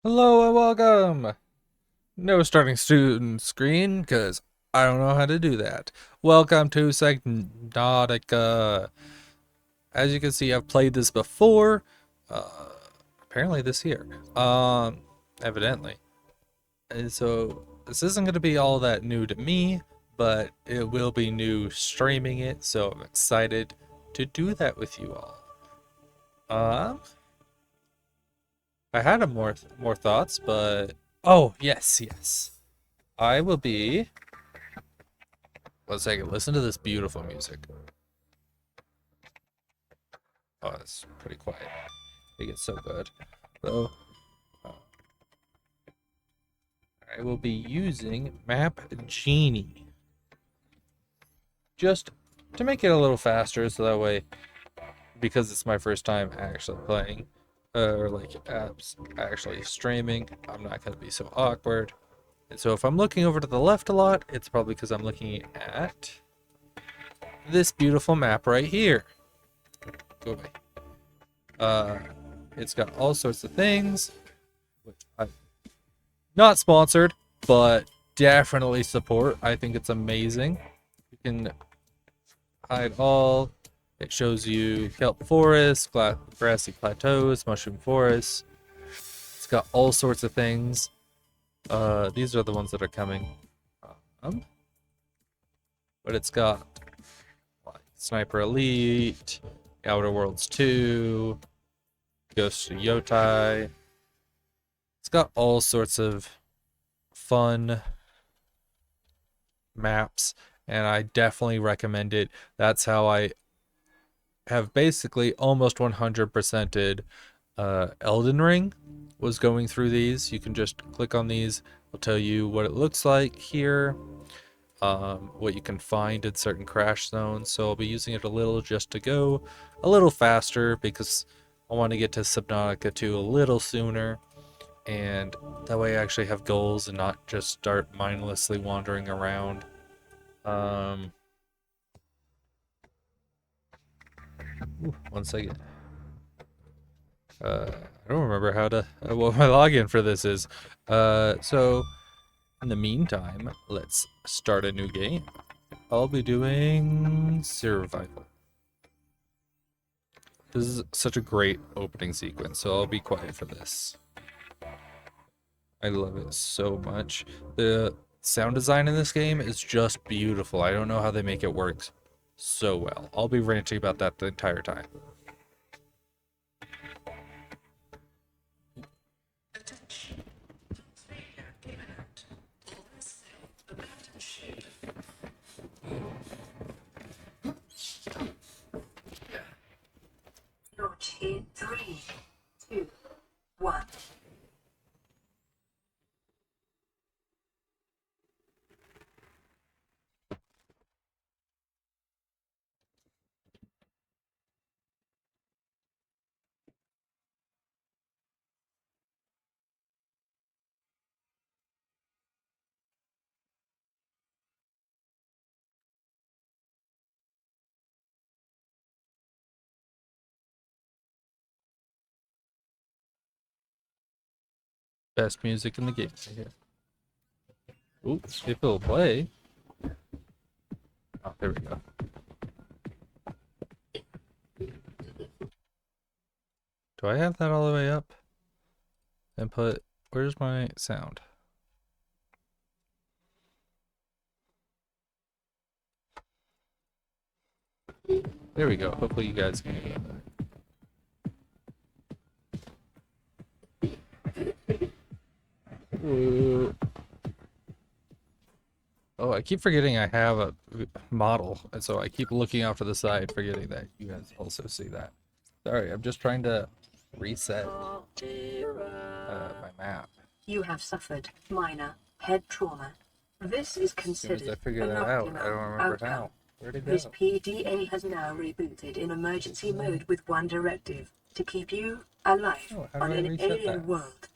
Hello and welcome! No starting student screen, because I don't know how to do that. Welcome to Subnautica. As you can see, I've played this before. Uh, Apparently this year. Evidently. And so, this isn't going to be all that new to me, but it will be new streaming it, so I'm excited to do that with you all. Um, I had more thoughts, but... Oh, yes. I will be. One second. Listen to this beautiful music. Oh, it's pretty quiet. I think it's so good. So, I will be using Map Genie just to make it a little faster, so that way, because it's my first time actually playing, or like apps actually streaming, I'm not gonna be so awkward. And so if I'm looking over to the left a lot, it's probably because I'm looking at this beautiful map right here. Go away. Uh, it's got all sorts of things. Not sponsored, but definitely support. I think it's amazing. You can hide all. It shows you kelp forests, grassy plateaus, mushroom forests. It's got all sorts of things. These are the ones that are coming. Um, but it's got like Sniper Elite, Outer Worlds 2, Ghost of Yotai. It's got all sorts of fun maps, and I definitely recommend it. That's how I have basically almost 100%ed Elden Ring. Was going through these. You can just click on these. It'll tell you what it looks like here, what you can find in certain crash zones. So I'll be using it a little just to go a little faster because I want to get to Subnautica 2 a little sooner. And that way I actually have goals and not just start mindlessly wandering around. Um, One second. I don't remember how to what my login for this is. So in the meantime, let's start a new game. I'll be doing survival. This is such a great opening sequence, so I'll be quiet for this. I love it so much. The sound design in this game is just beautiful. I don't know how they make it work so well. I'll be ranting about that the entire time. Launch in 3, 2, 1. Best music in the game right here. Oops, if it'll play. Oh, there we go. Do I have that all the way up? Input. Where's my sound? There we go. Hopefully you guys can hear that. Ooh. Oh, I keep forgetting I have a model, and so I keep looking out to the side, forgetting that you guys also see that. Sorry, I'm just trying to reset my map. You have suffered minor head trauma. This is As soon as I considered figure an that out, I don't optimal remember outcome. how. Where'd it This go? PDA has now rebooted in emergency mode with one directive to keep you alive Oh, how on do I an reset that? alien world.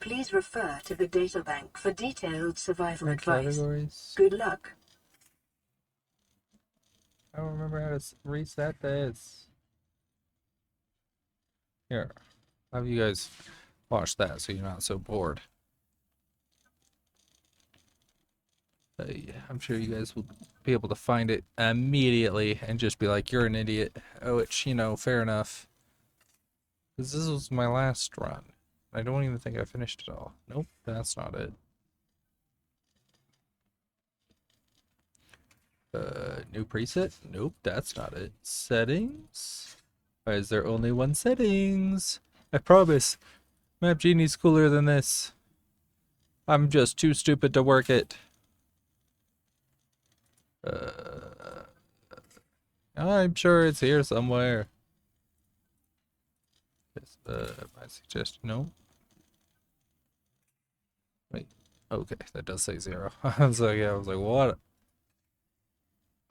Please refer to the databank for detailed survival My advice. categories? Good luck. I don't remember how to reset this. Here, have you guys Watch that so you're not so bored. I'm sure you guys will be able to find it immediately and just be like, you're an idiot. Which, you know, fair enough. Because this was my last run. I don't even think I finished it all. Nope, that's not it. New preset? Nope, that's not it. Settings? Why is there only one settings? I promise. Map Genie's cooler than this. I'm just too stupid to work it. I'm sure it's here somewhere. My suggestion. No. Wait. Okay, that does say 0. So yeah, I was like, what?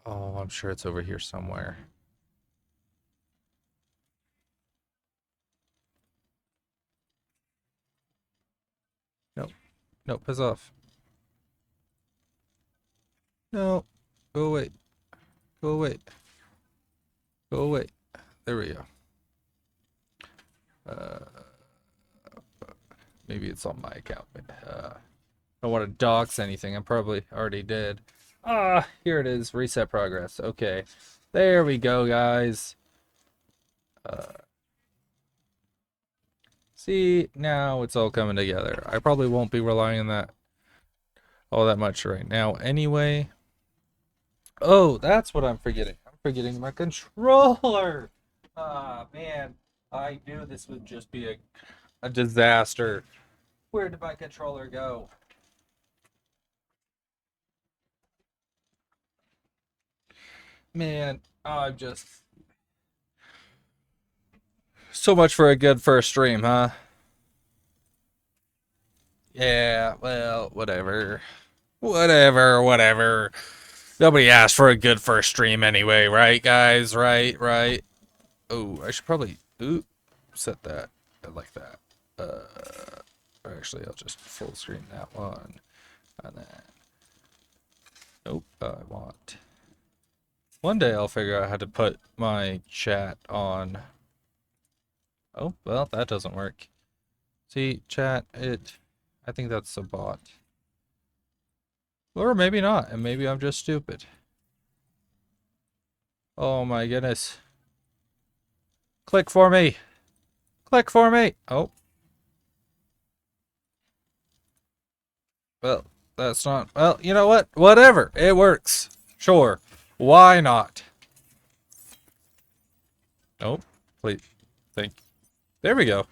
Oh, I'm sure it's over here somewhere. Nope. Nope, piss off. No. Go away. Go away. Go away. There we go. Maybe it's on my account. I don't want to dox anything. I probably already did. Ah, here it is. Reset progress. Okay. There we go, guys. See, now it's all coming together. I probably won't be relying on that all that much right now anyway. Oh, that's what I'm forgetting. I'm forgetting my controller. Ah, man. I knew this would just be a disaster. Where did my controller go? Man, I'm just... So much for a good first stream, huh? Yeah, well, whatever. Whatever. Nobody asked for a good first stream anyway, right, guys? Right. Oh, I should probably set that like that. Or actually, I'll just full screen that one. And then, nope, I want. One day I'll figure out how to put my chat on. Oh, well, that doesn't work. See, chat, I think that's a bot. Or maybe not, and maybe I'm just stupid. Oh my goodness. Click for me. Click for me. Oh. Well, that's not... Well, you know what? Whatever. It works. Sure. Why not? Nope. Please. Thank you. There we go.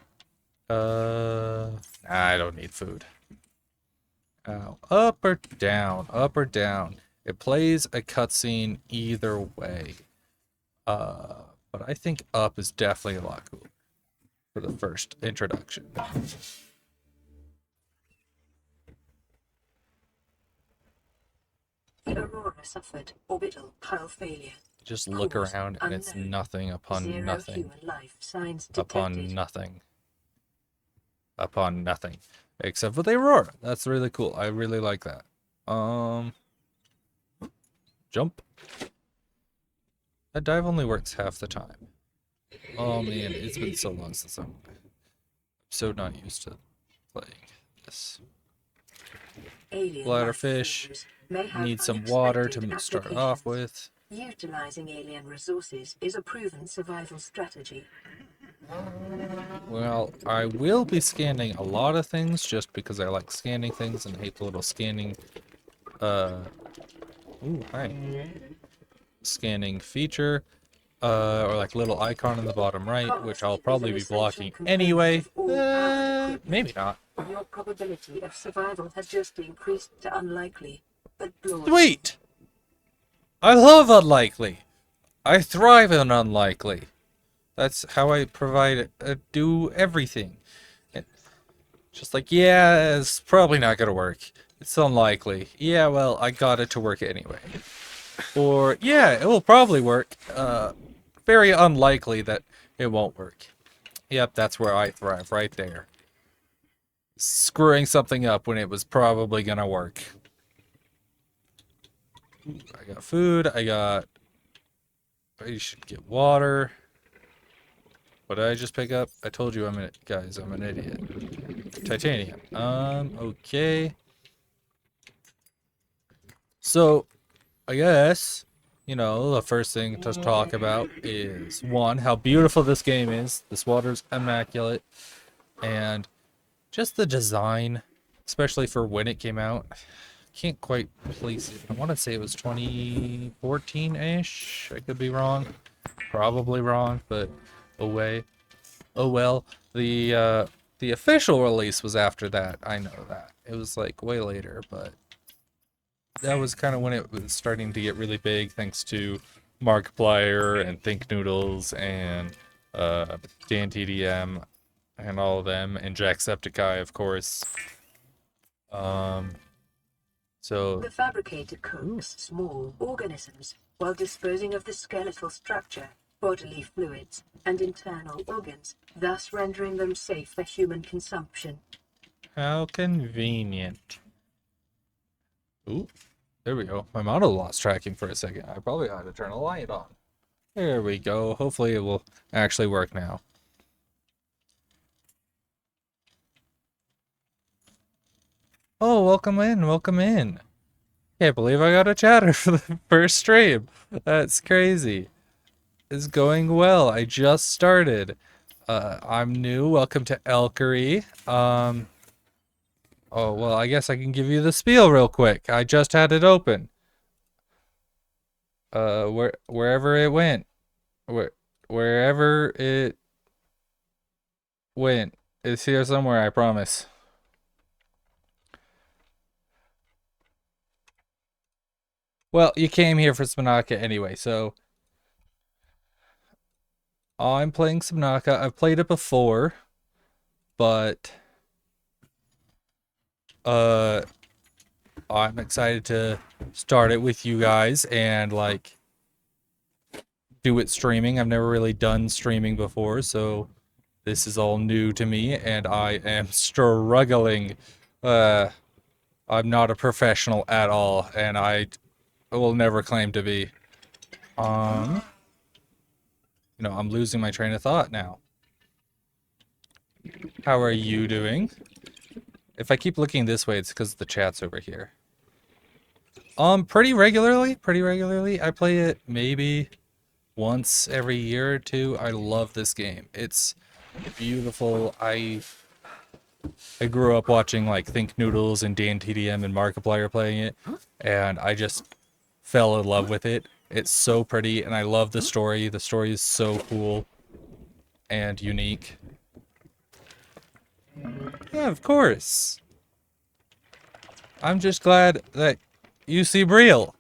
I don't need food. Oh, up or down? Up or down? It plays a cutscene either way. But I think up is definitely a lot cooler for the first introduction. The Aurora suffered orbital hull failure. Just look Cause around and it's unknown. nothing upon 0 nothing. human life signs Upon detected. nothing. Upon nothing. Except for the Aurora. That's really cool. I really like that. Jump. That dive only works half the time. Oh man, it's been so long since I'm so not used to playing this. Alien Bladderfish. life may have Need some water to unexpected start off applications. with. Utilizing alien resources is a proven survival strategy. Well, I will be scanning a lot of things just because I like scanning things and hate the little scanning, ooh, hi. Scanning feature, or like little icon in the bottom right, which I'll probably be blocking anyway. Maybe not. Your probability of survival has just increased to unlikely, but Sweet! I love unlikely. I thrive in unlikely. That's how I provide do everything. Just like, yeah, it's probably not gonna work. It's unlikely. Yeah, well, I got it to work anyway. Or, yeah, it will probably work. Very unlikely that it won't work. Yep, that's where I thrive, right there. Screwing something up when it was probably gonna work. I got food, I should get water. What did I just pick up? I told you guys, I'm an idiot. Titanium. Okay. So, I guess, the first thing to talk about is one, how beautiful this game is. This water's immaculate. And just the design, especially for when it came out. Can't quite place it. I want to say it was 2014-ish. I could be wrong. Probably wrong, but oh way. Oh well. The official release was after that. I know that. It was like way later, but that was kind of when it was starting to get really big thanks to Markiplier and Think Noodles and Dan TDM and all of them and Jacksepticeye, of course. Um so The fabricator cooks small organisms while disposing of the skeletal structure, bodily fluids, and internal organs, thus rendering them safe for human consumption. how convenient. Ooh, there we go. My model lost tracking for a second. I probably ought to turn a light on. There we go. Hopefully it will actually work now. Oh, welcome in, welcome in. Can't believe I got a chatter for the first stream. That's crazy. It's going well. I just started. I'm new. Welcome to Elkery. Oh, well, I guess I can give you the spiel real quick. I just had it open. Wherever it went. Wherever it went. It's here somewhere, I promise. Well, you came here for Subnautica anyway, so I'm playing Subnautica. I've played it before, but uh I'm excited to start it with you guys and like do it streaming. I've never really done streaming before, so this is all new to me and I am struggling. I'm not a professional at all and I will never claim to be. Um, I'm losing my train of thought now. How are you doing? If I keep looking this way, it's because the chat's over here. Pretty regularly. I play it maybe once every year or two. I love this game. It's beautiful. I grew up watching like Think Noodles and Dan TDM and Markiplier playing it, and I just fell in love with it. It's so pretty, and I love the story. The story is so cool and unique. Yeah, of course. I'm just glad that you seem real.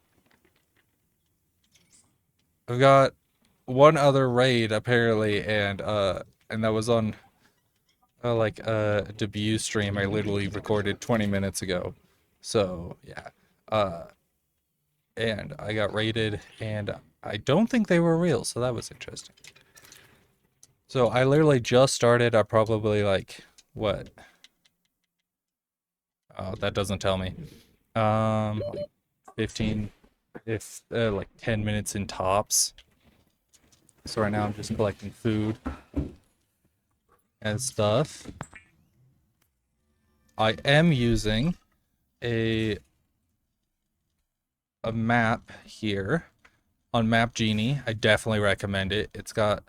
I've got one other raid apparently, and that was on like a debut stream I literally recorded 20 minutes ago. So yeah, and I got raided, and I don't think they were real, so that was interesting. So I literally just started. I probably like what? Oh, that doesn't tell me. Like 15, if like 10 minutes in tops. So right now I'm just collecting food and stuff. I am using a map here on Map Genie. I definitely recommend it. It's got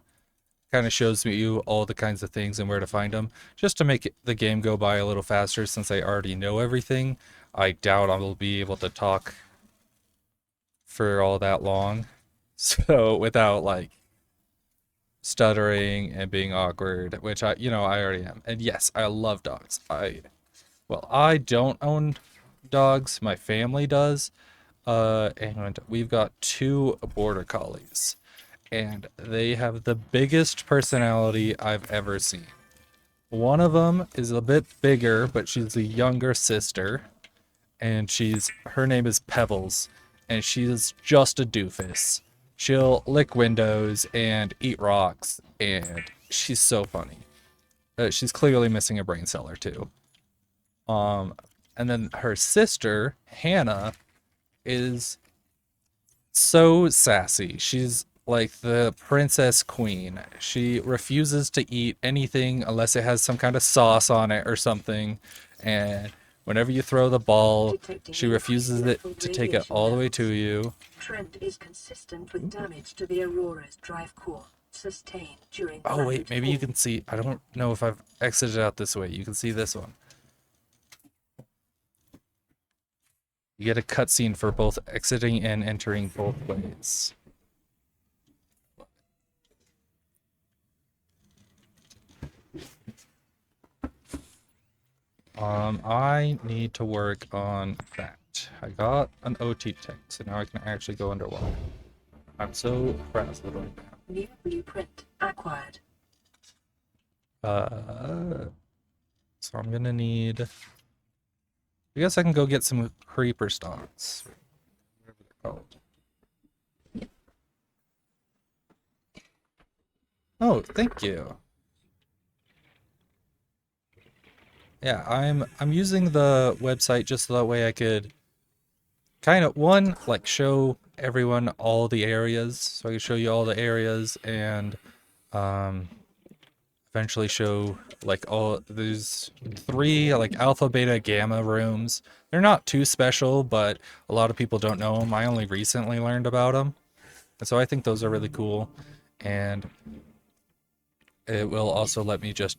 kind of shows you all the kinds of things and where to find them, just to make the game go by a little faster since I already know everything. I doubt I will be able to talk for all that long. So without like stuttering and being awkward, which I already am. And yes, I love dogs. I don't own dogs. My family does. And we've got 2 border collies, and they have the biggest personality I've ever seen. One of them is a bit bigger, but she's the younger sister, and her name is Pebbles, and she's just a doofus. She'll lick windows and eat rocks, and she's so funny. She's clearly missing a brain cell or two. And then her sister, Hannah, is so sassy. She's like the princess queen. She refuses to eat anything unless it has some kind of sauce on it or something. And whenever you throw the ball, Detecting she increased refuses it lethal to take it radiation all the way to levels. you. Trend is consistent with damage to the Aurora's drive core, sustained during Oh wait, ground maybe you fall. can see. I don't know if I've exited out this way. You can see this one. You get a cutscene for both exiting and entering both ways. I need to work on that. I got an OT tank, so now I can actually go underwater. I'm so frazzled right New blueprint acquired. now. So I'm gonna need. I guess I can go get some creeper stalks. Whatever they're called. Oh, thank you. Yeah, I'm using the website just so that way I could kind of one like show everyone all the areas, so I can show you all the areas and um eventually show like all there's three like alpha beta gamma rooms. They're not too special, but a lot of people don't know them. I only recently learned about them, and so I think those are really cool, and it will also let me just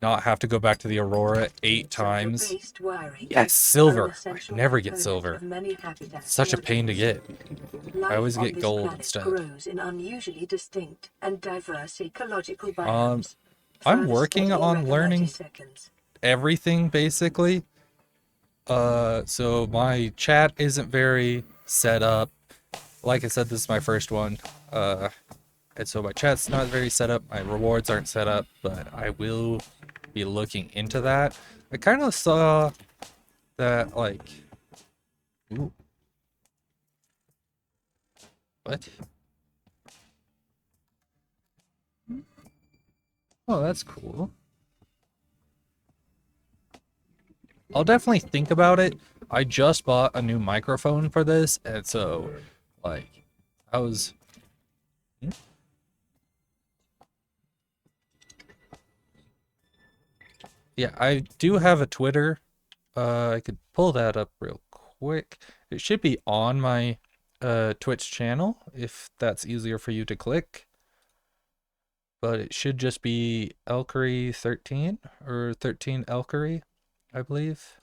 not have to go back to the Aurora 8 times. Silver-based wiring Yes, are an silver. I essential never get component silver. of many habitats Such a and pain to organisms. get. I Life always on get this gold planet instead. grows in unusually distinct and diverse ecological Um, biomes. I'm Further working study in on like 90 learning seconds. everything basically. So my chat isn't very set up. Like I said, this is my first one. Uh, and so my chat's not very set up. My rewards aren't set up, but I will be looking into that. I kind of saw that like, ooh, what? Oh, that's cool. I'll definitely think about it. I just bought a new microphone for this, and so like I was yeah, I do have a Twitter. I could pull that up real quick. It should be on my Twitch channel if that's easier for you to click. But it should just be Elkery 13 or 13 Elkery, I believe.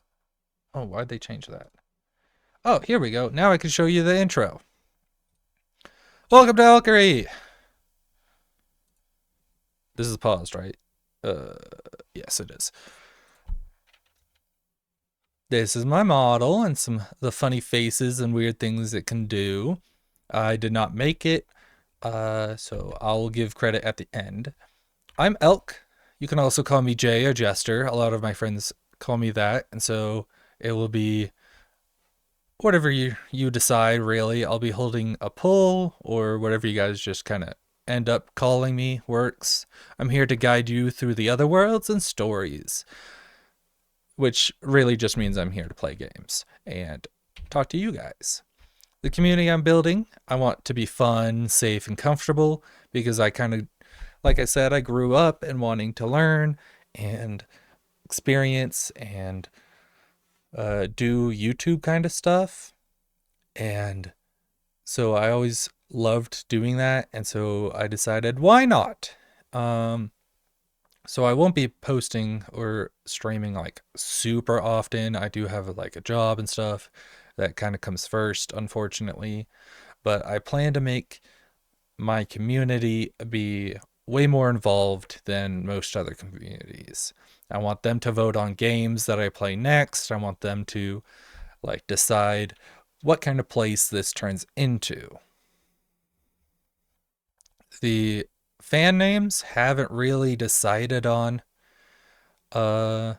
Oh, why'd they change that? Oh, here we go. Now I can show you the intro. Welcome to Elkery. This is paused, right? Uh, yes, it is. This is my model and some of the funny faces and weird things it can do. I did not make it, so I'll give credit at the end. I'm Elk. You can also call me Jay or Jester. A lot of my friends call me that, and so it will be whatever you decide. Really, I'll be holding a pull or whatever you guys just kind of end up calling me works. I'm here to guide you through the other worlds and stories, which really just means I'm here to play games and talk to you guys. The community I'm building, I want to be fun, safe, and comfortable because I kind of, like I said, I grew up and wanting to learn and experience and do YouTube kind of stuff. And so I always loved doing that. And so I decided, why not? Um, So I won't be posting or streaming like super often. I do have like a job and stuff that kind of comes first, unfortunately. But I plan to make my community be way more involved than most other communities. I want them to vote on games that I play next. I want them to like decide what kind of place this turns into. The fan names haven't really decided on. Uh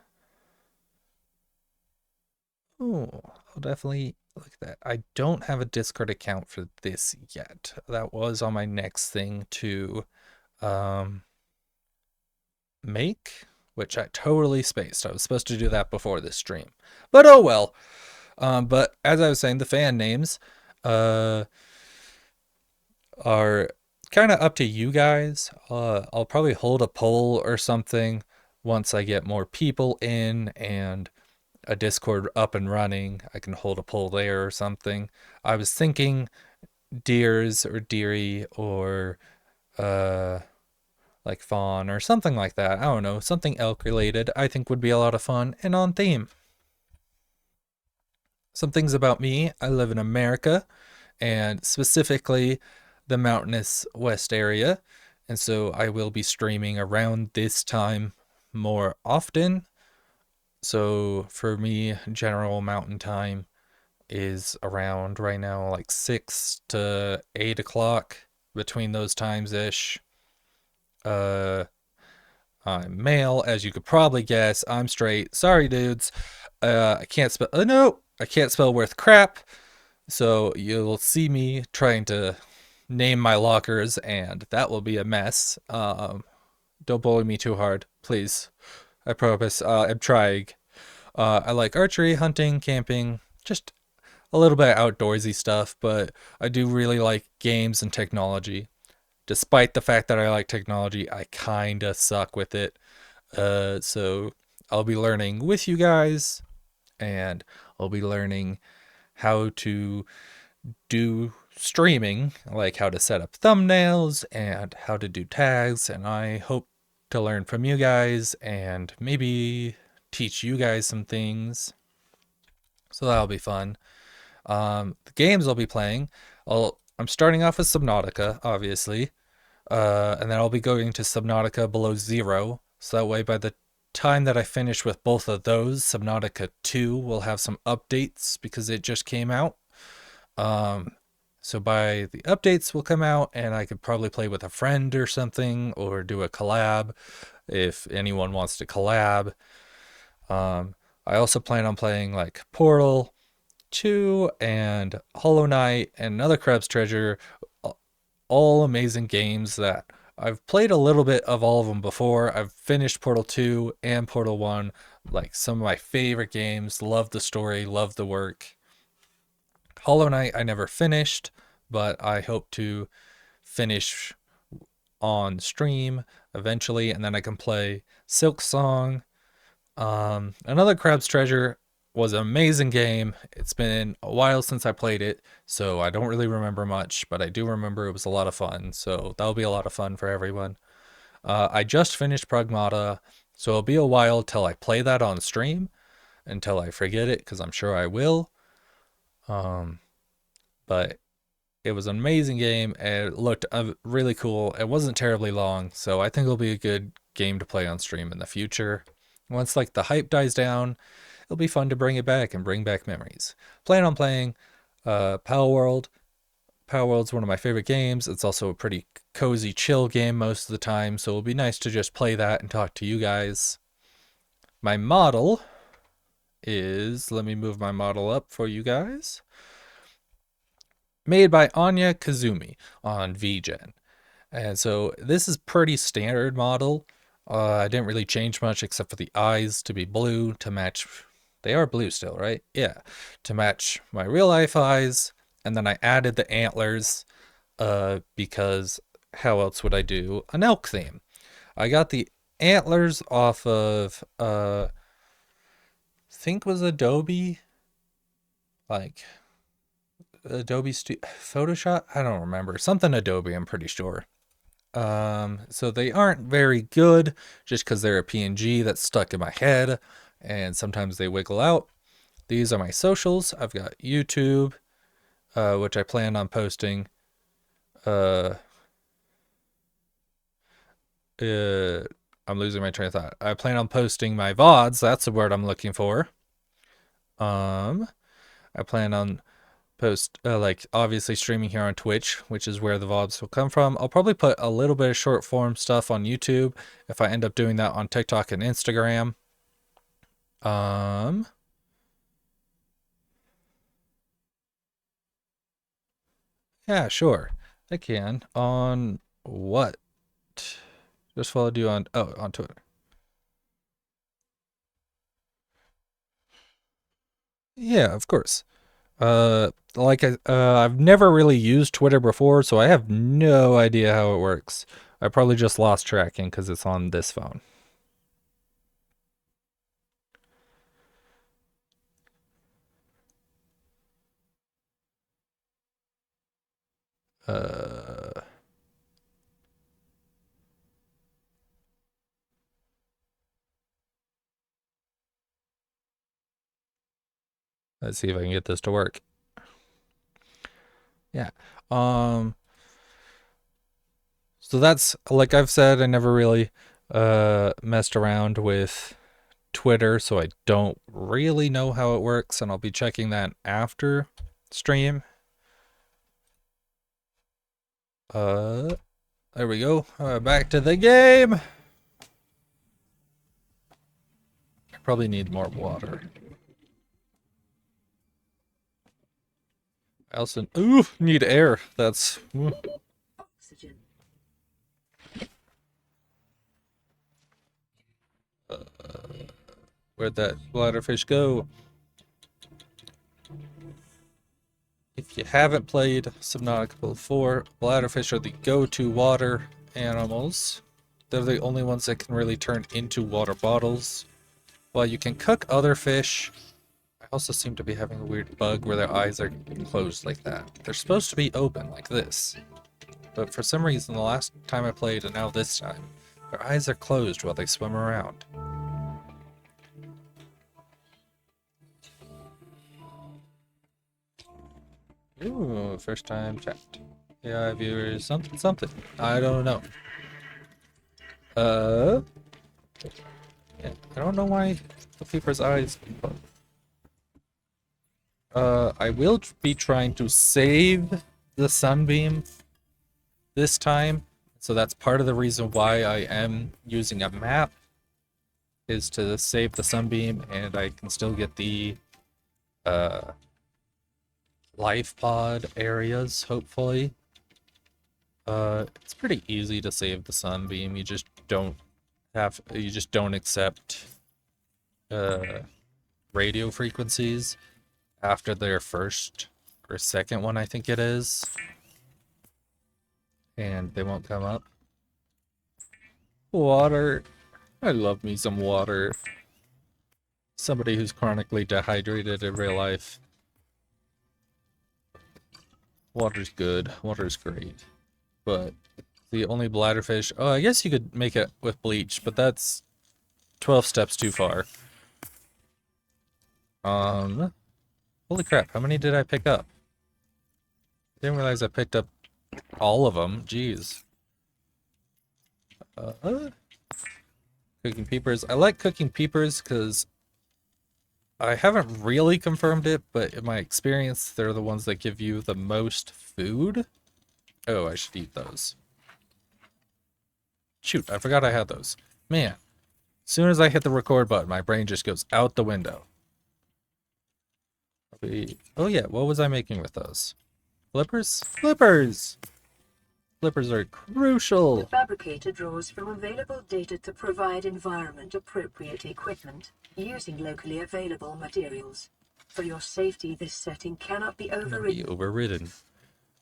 Oh, I'll definitely look at that. I don't have a Discord account for this yet. That was on my next thing to um make, which I totally spaced. I was supposed to do that before this stream. But oh well. But as I was saying, the fan names, uh are kind of up to you guys. I'll probably hold a poll or something once I get more people in and a Discord up and running. I can hold a poll there or something. I was thinking deers or deery or uh like fawn or something like that. I don't know, something elk related. I think would be a lot of fun and on theme. Some things about me: I live in America, and specifically the mountainous west area. And so I will be streaming around this time more often. So for me, general mountain time is around right now like 6 to 8 o'clock, between those times ish. Uh, I'm male, as you could probably guess. I'm straight. Sorry, dudes. I can't spell. No, I can't spell worth crap. So you'll see me trying to name my lockers, and that will be a mess. Don't bully me too hard, please. I promise. I'm trying. I like archery, hunting, camping, just a little bit of outdoorsy stuff, but I do really like games and technology. Despite the fact that I like technology, I kinda suck with it. So I'll be learning with you guys, and I'll be learning how to do streaming, like how to set up thumbnails and how to do tags. And I hope to learn from you guys and maybe teach you guys some things. So that'll be fun. The games I'll be playing, I'm starting off with Subnautica, obviously, and then I'll be going to Subnautica Below Zero. So that way, by the time that I finish with both of those, Subnautica 2 will have some updates because it just came out. Um, so by the updates will come out, and I could probably play with a friend or something, or do a collab if anyone wants to collab. Um, I also plan on playing like Portal 2 and Hollow Knight and another Crab's Treasure, all amazing games that I've played a little bit of all of them before. I've finished Portal 2 and Portal 1, like some of my favorite games. Love the story, love the work. Hollow Knight I never finished, but I hope to finish on stream eventually, and then I can play Silk Song. Another Crab's Treasure was an amazing game. It's been a while since I played it, so I don't really remember much, but I do remember it was a lot of fun. So that'll be a lot of fun for everyone. I just finished Pragmata, so it'll be a while till I play that on stream, until I forget it, because I'm sure I will. Um, but it was an amazing game, and it looked really cool. It wasn't terribly long, so I think it'll be a good game to play on stream in the future. Once like the hype dies down, it'll be fun to bring it back and bring back memories. Plan on playing Power World. Power World's one of my favorite games. It's also a pretty cozy, chill game most of the time, so it'll be nice to just play that and talk to you guys. My model is, let me move my model up for you guys. Made by Anya Kazumi on VGen. And so this is pretty standard model. I didn't really change much except for the eyes to be blue to match. They are blue still, right? Yeah, to match my real life eyes. And then I added the antlers because how else would I do an elk theme? I got the antlers off of I think was Adobe, like Photoshop. I don't remember, something Adobe. I'm pretty sure. So they aren't very good just because they're a PNG that's stuck in my head, and sometimes they wiggle out. These are my socials. I've got YouTube, which I plan on posting. Uh, I'm losing my train of thought. I plan on posting my VODs. That's the word I'm looking for. Um, I plan on like obviously streaming here on Twitch, which is where the VODs will come from. I'll probably put a little bit of short form stuff on YouTube if I end up doing that on TikTok and Instagram. Um, yeah, sure. I can. On what? Just followed you on Twitter. Yeah, of course. I've never really used Twitter before, so I have no idea how it works. I probably just lost tracking because it's on this phone. Uh, let's see if I can get this to work. Yeah. Um, so that's like I've said, I never really messed around with Twitter, so I don't really know how it works, and I'll be checking that after stream. Uh, there we go. Back to the game. I probably need more water. I also need air. That's Oxygen. where'd that bladderfish go? If you haven't played Subnautica before, bladderfish are the go-to water animals. They're the only ones that can really turn into water bottles. While you can cook other fish, I also seem to be having a weird bug where their eyes are closed like that. They're supposed to be open like this. But for some reason, the last time I played and now this time, their eyes are closed while they swim around. Ooh, first time chat. AI viewers, something, something. I don't know. Yeah, I don't know why the people's eyes. I will be trying to save the sunbeam this time. So that's part of the reason why I am using a map, is to save the sunbeam, and I can still get the life pod areas, hopefully. It's pretty easy to save the sunbeam. You just don't accept radio frequencies after their first or second one, I think it is. And they won't come up. Water. I love me some water. Somebody who's chronically dehydrated in real life. Water's good. Water's great. But the only bladderfish... Oh, I guess you could make it with bleach, but that's 12 steps too far. Holy crap, how many did I pick up? Didn't realize I picked up all of them. Jeez. Cooking peepers. I like cooking peepers because I haven't really confirmed it, but in my experience, they're the ones that give you the most food. Oh, I should eat those. Shoot, I forgot I had those. Man, as soon as I hit the record button, my brain just goes out the window. Oh yeah, what was I making with those? Flippers? Flippers! Flippers are crucial. The fabricator draws from available data to provide environment-appropriate equipment using locally available materials. For your safety, this setting cannot be overridden.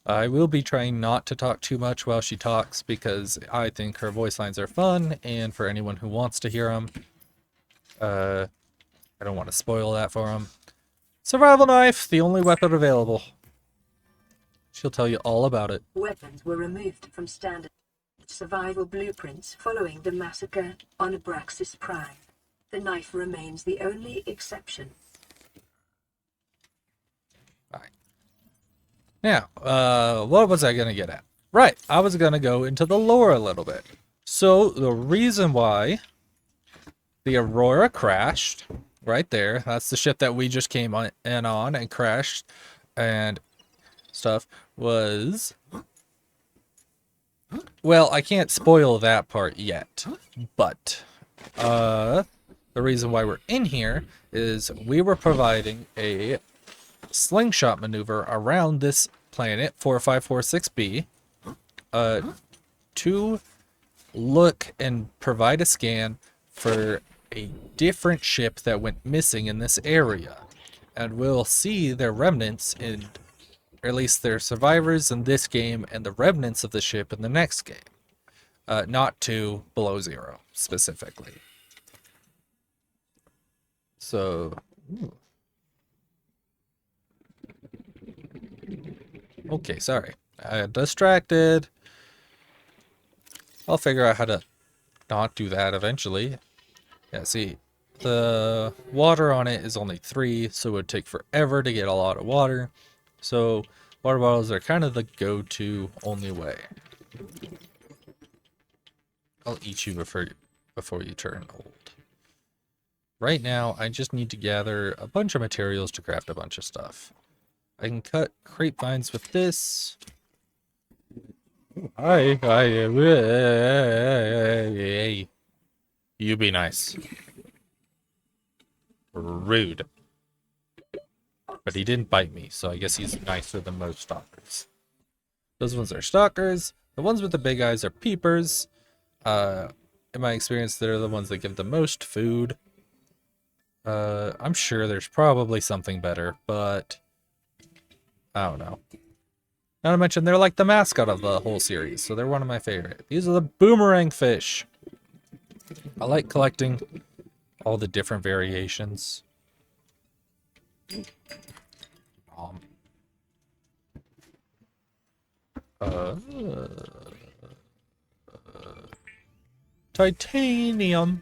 I will be trying not to talk too much while she talks because I think her voice lines are fun, and for anyone who wants to hear them, I don't want to spoil that for them. Survival knife, the only weapon available. She'll tell you all about it. Weapons were removed from standard survival blueprints following the massacre on Abraxas Prime. The knife remains the only exception. Right. Now, what was I going to get at? Right, I was going to go into the lore a little bit. So, the reason why the Aurora crashed, right there, that's the ship that we just came on and crashed and stuff, was... Well, I can't spoil that part yet, but the reason why we're in here is we were providing a slingshot maneuver around this planet 4546b to look and provide a scan for a different ship that went missing in this area. And we'll see their remnants in, or at least their survivors in this game and the remnants of the ship in the next game. Not to below zero, specifically. So... Okay, sorry. I got distracted. I'll figure out how to not do that eventually. Yeah, see, the water on it is only 3, so it would take forever to get a lot of water. So, water bottles are kind of the go-to only way. I'll eat you before you turn old. Right now, I just need to gather a bunch of materials to craft a bunch of stuff. I can cut crepe vines with this. Hi. You be nice. Rude. But he didn't bite me, so I guess he's nicer than most stalkers. Those ones are stalkers. The ones with the big eyes are peepers. In my experience, they're the ones that give the most food. I'm sure there's probably something better, but I don't know. Not to mention, they're like the mascot of the whole series, so they're one of my favorite. These are the boomerang fish. I like collecting all the different variations. Titanium.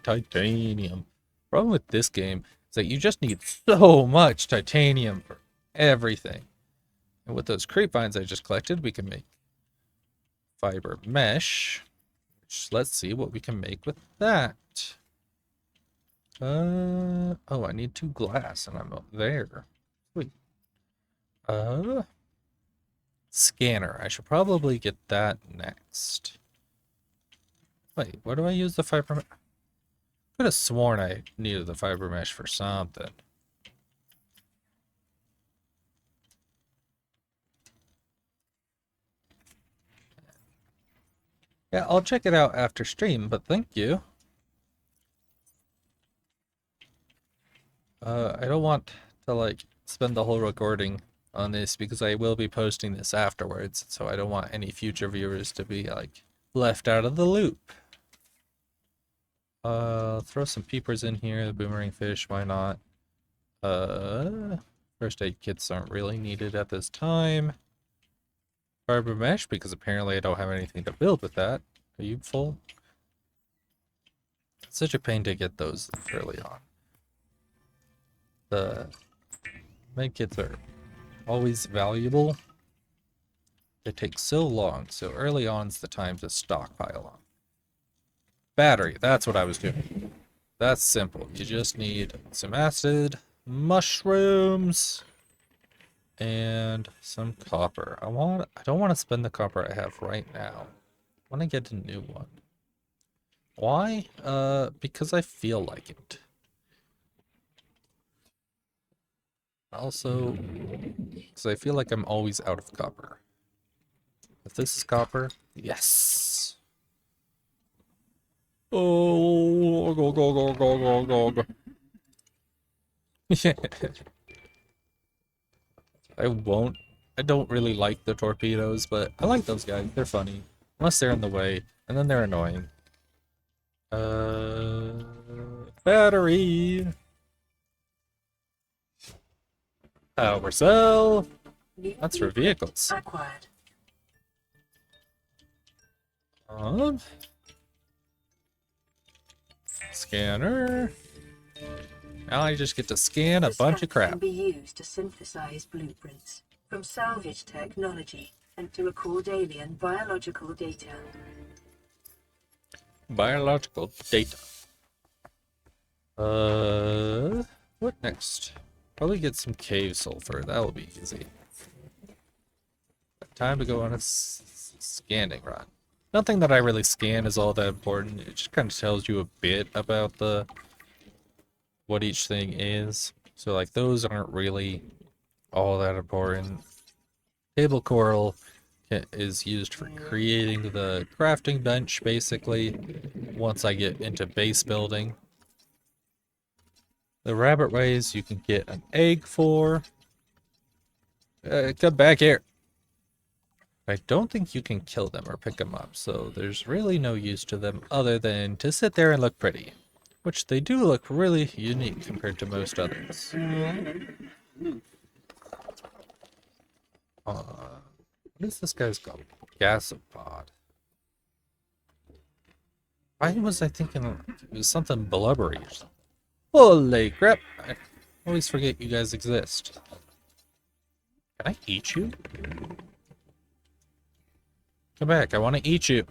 Problem with this game is that you just need so much titanium for everything. And with those creep vines I just collected, we can make fiber mesh. Which, let's see what we can make with that. Oh, I need 2 glass, and I'm up there. Sweet. Scanner. I should probably get that next. Wait, what do I use the fiber mesh? Could have sworn I needed the fiber mesh for something. Yeah, I'll check it out after stream, but thank you. I don't want to, like, spend the whole recording on this because I will be posting this afterwards, so I don't want any future viewers to be, like, left out of the loop. Throw some peepers in here, the boomerang fish, why not? First aid kits aren't really needed at this time. Fiber mesh, because apparently I don't have anything to build with that. Are you full? It's such a pain to get those early on. The med kits are always valuable. They take so long, so early on's the time to stockpile on. Battery, that's what I was doing. That's simple. You just need some acid, mushrooms, and some copper. I don't want to spend the copper I have right now. I want to get a new one. Why? Because I feel like it. Also, because I feel like I'm always out of copper. If this is copper, yes. Oh, go. I don't really like the torpedoes, but I like those guys. They're funny. Unless they're in the way, and then they're annoying. Battery. Power cell. That's for vehicles. Acquired. Scanner. Now I just get to scan a bunch of crap. Can be used to synthesize blueprints from salvage technology and to record alien biological data. Biological data. What next? Probably get some cave sulfur. That'll be easy. Time to go on a scanning run. Nothing that I really scan is all that important. It just kind of tells you a bit about what each thing is. So like those aren't really all that important. Table coral is used for creating the crafting bench basically once I get into base building. The rabbit rays you can get an egg for. Come back here. I don't think you can kill them or pick them up, so there's really no use to them other than to sit there and look pretty. Which they do look really unique compared to most others. What is this guy's called? Gasopod. Why was I thinking it was something blubbery or something? Holy crap! I always forget you guys exist. Can I eat you? Come back, I want to eat you.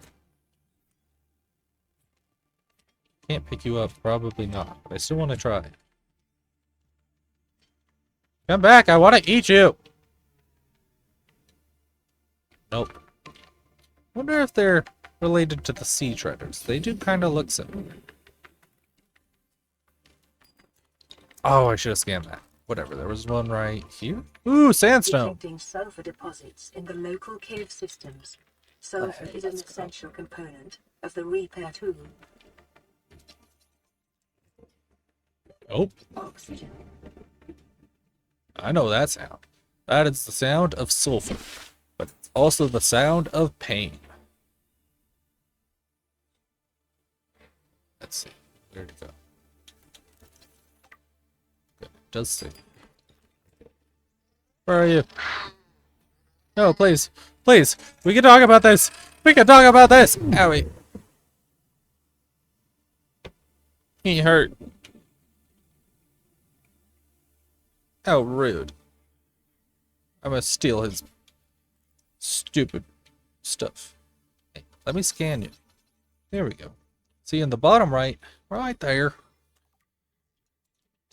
Can't pick you up, probably not, but I still want to try. Come back, I want to eat you! Nope. Wonder if they're related to the sea treaders. They do kind of look similar. Oh, I should have scanned that. Whatever, there was one right here. Ooh, sandstone! Detecting sulfur deposits in the local cave systems. Sulfur is an essential component of the repair tool. Oh, Oxygen. I know that sound. That is the sound of sulfur, but it's also the sound of pain. Let's see. Where'd it go? Good. It does say. Where are you? No, please. Please. We can talk about this. We can talk about this. Owie. He hurt. How rude. I'm gonna steal his stupid stuff. Hey, let me scan you. There we go. See in the bottom right there.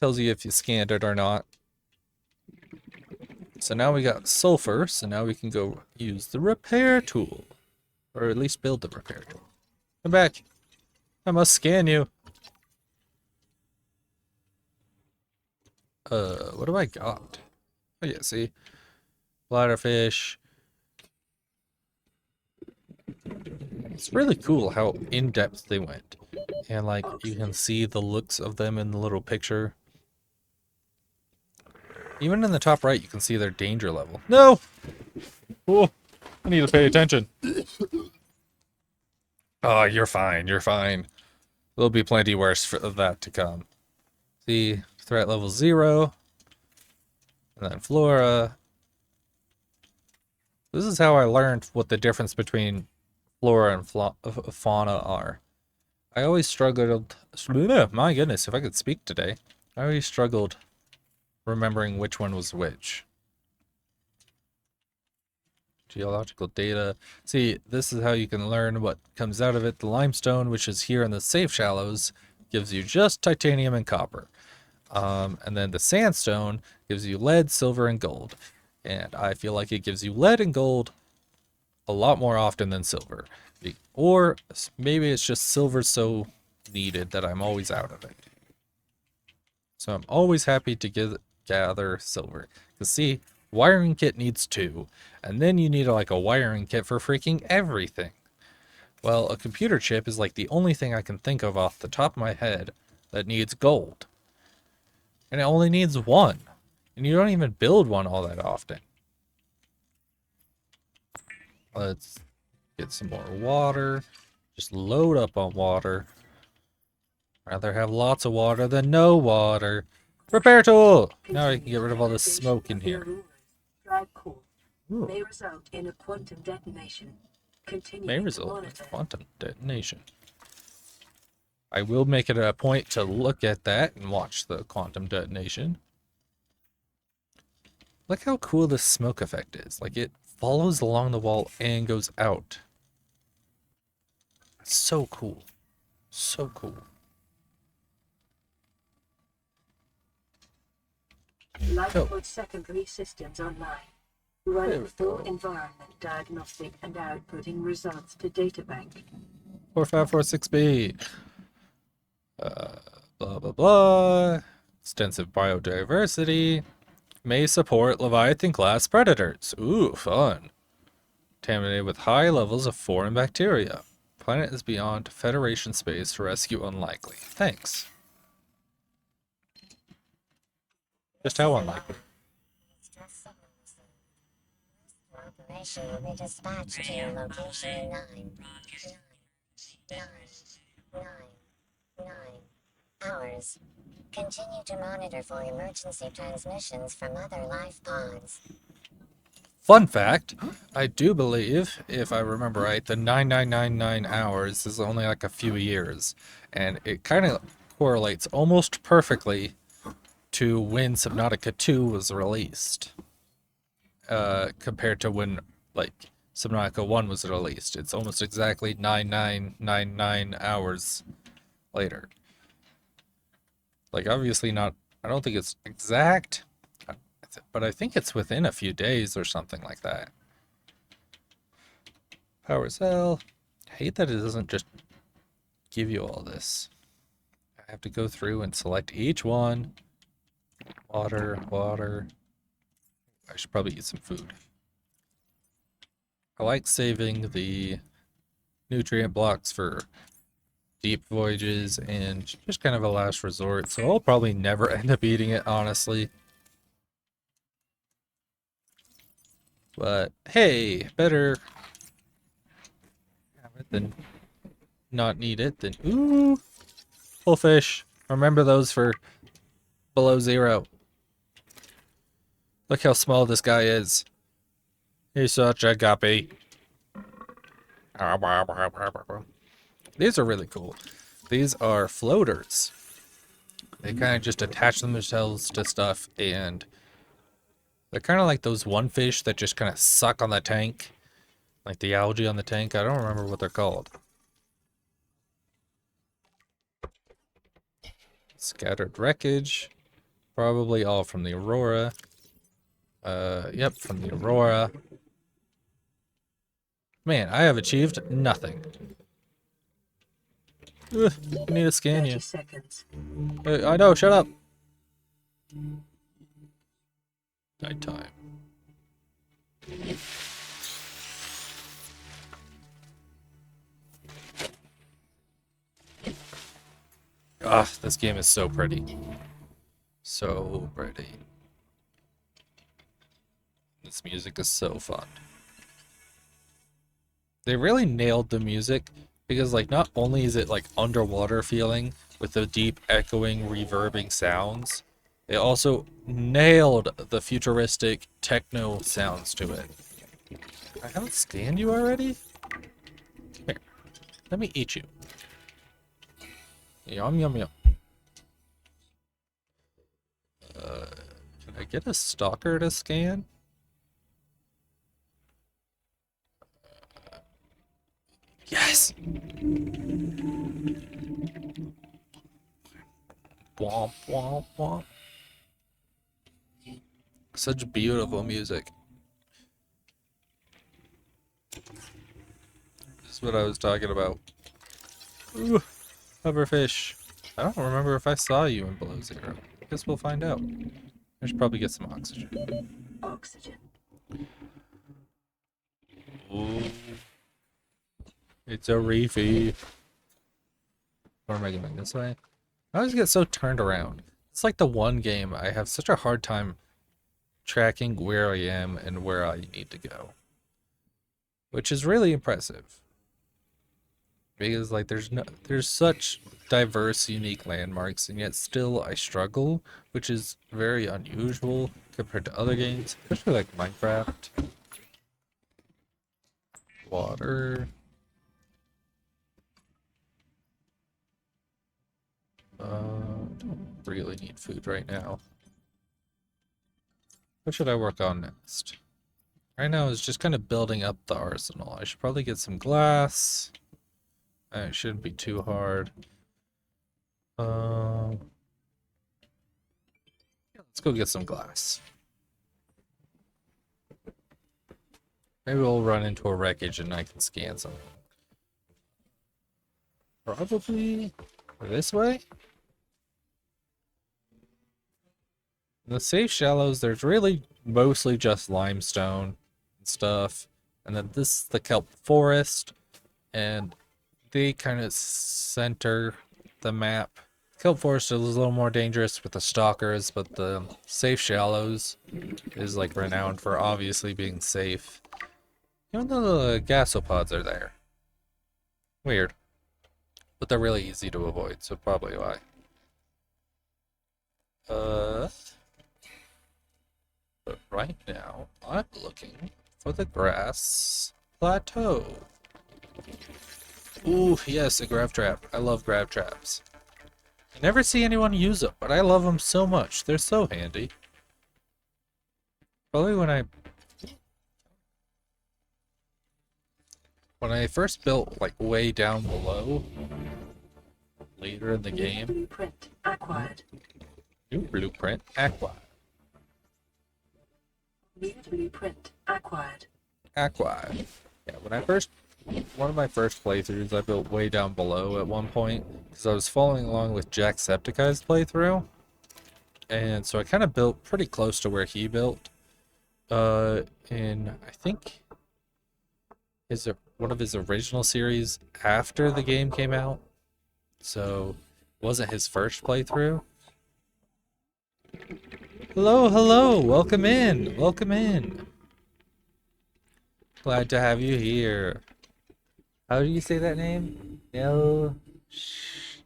Tells you if you scanned it or not. So now we got sulfur, so now we can go use the repair tool. Or at least build the repair tool. Come back. I must scan you. What do I got? Oh yeah, see? Bladderfish. It's really cool how in-depth they went. And like, you can see the looks of them in the little picture. Even in the top right, you can see their danger level. No! Oh, I need to pay attention. Oh, you're fine, you're fine. There'll be plenty worse for that to come. See, threat level 0. And then flora. This is how I learned what the difference between flora and fauna are. I always struggled. My goodness, if I could speak today. I always struggled remembering which one was which. Geological data. See, this is how you can learn what comes out of it. The limestone, which is here in the safe shallows, gives you just titanium and copper. And then the sandstone gives you lead, silver, and gold. And I feel like it gives you lead and gold a lot more often than silver. Or maybe it's just silver so needed that I'm always out of it. So I'm always happy to gather silver. Because see, wiring kit needs 2. And then you need like a wiring kit for freaking everything. Well, a computer chip is like the only thing I can think of off the top of my head that needs gold. And it only needs 1. And you don't even build one all that often. Let's get some more water. Just load up on water. Rather have lots of water than no water. Repair tool! Now I can get rid of all this smoke in here. Drive core Ooh. may result in a quantum detonation. May result in quantum detonation. I will make it a point to look at that and watch the quantum detonation. Look how cool this smoke effect is. Like, it follows along the wall and goes out. It's so cool. So cool. Lightwood secondary systems online. Running full environment diagnostic and outputting results to databank. 4546B. Blah, blah, blah. Extensive biodiversity. May support Leviathan-class predators. Ooh, fun. Contaminated with high levels of foreign bacteria. Planet is beyond Federation space. Rescue unlikely. Thanks. Just how unlikely. Operation will be dispatched to your location in 9 hours. Continue to monitor for emergency transmissions from other life pods. Fun fact, I do believe, if I remember right, the 9999 hours is only like a few years. And it kind of correlates almost perfectly to when Subnautica 2 was released. Compared to when, like, Subnautica 1 was released. It's almost exactly 9999 hours later. Like, obviously not, I don't think it's exact, but I think it's within a few days or something like that. Power cell. I hate that it doesn't just give you all this. I have to go through and select each one. Water, water. I should probably eat some food. I like saving the nutrient blocks for deep voyages and just kind of a last resort, so I'll probably never end up eating it, honestly. But hey, better have it than not need it. Then ooh, full fish. Remember those for below 0. Look how small this guy is. He's such a guppy. These are really cool. These are floaters. They kind of just attach themselves to stuff, and they're kind of like those one fish that just kind of suck on the tank. Like the algae on the tank. I don't remember what they're called. Scattered wreckage. Probably all from the Aurora. Yep, from the Aurora. Man, I have achieved nothing. Ugh, I need to scan 30 you. seconds. I know, shut up. Nighttime. Ah, this game is so pretty. So pretty. This music is so fun. They really nailed the music because, like, not only is it like underwater feeling with the deep echoing reverbing sounds, they also nailed the futuristic techno sounds to it. I haven't scanned you already? Here, let me eat you. Yum yum yum. Can I get a stalker to scan? Yes! Womp womp womp. Such beautiful music. This is what I was talking about. Ooh, hoverfish. I don't remember if I saw you in below 0. I guess we'll find out. I should probably get some oxygen. Oxygen. Ooh. It's a reefy. What am I going this way? I always get so turned around. It's like the one game I have such a hard time tracking where I am and where I need to go. Which is really impressive. Because like there's such diverse, unique landmarks, and yet still I struggle, which is very unusual compared to other games, especially like Minecraft. Water. Don't really need food right now. What should I work on next? Right now is just kind of building up the arsenal. I should probably get some glass. It shouldn't be too hard. Yeah, let's go get some glass. Maybe we'll run into a wreckage and I can scan something. Probably this way? In the safe shallows, there's really mostly just limestone and stuff. And then this is the kelp forest. And they kind of center the map Kelp Forest is a little more dangerous with the stalkers, but the safe shallows is like renowned for obviously being safe. Even though the gasopods are there. Weird. But they're really easy to avoid, so probably why. But right now, I'm looking for the grass plateau. Ooh, yes, a grab trap. I love grab traps. I never see anyone use them, but I love them so much. They're so handy. Probably when I first built like way down below, later in the game. Blueprint acquired. New blueprint acquired. New blueprint acquired. Acquired. Yeah, one of my first playthroughs, I built way down below at one point because I was following along with Jacksepticeye's playthrough, and so I kind of built pretty close to where he built. In I think one of his original series after the game came out, so it wasn't his first playthrough. Hello, welcome in, welcome in. Glad to have you here. How do you say that name? She's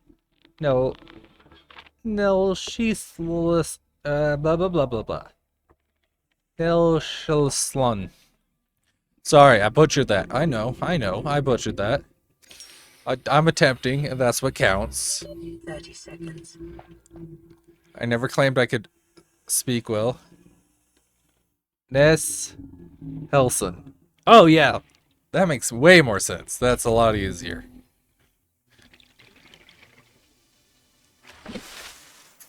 blah blah blah blah blah. Nelshilslun. Sorry, I butchered that. I know, I butchered that. I'm attempting, and that's what counts. 30 seconds. I never claimed I could speak well. Ness Helson. Oh yeah, that makes way more sense. That's a lot easier.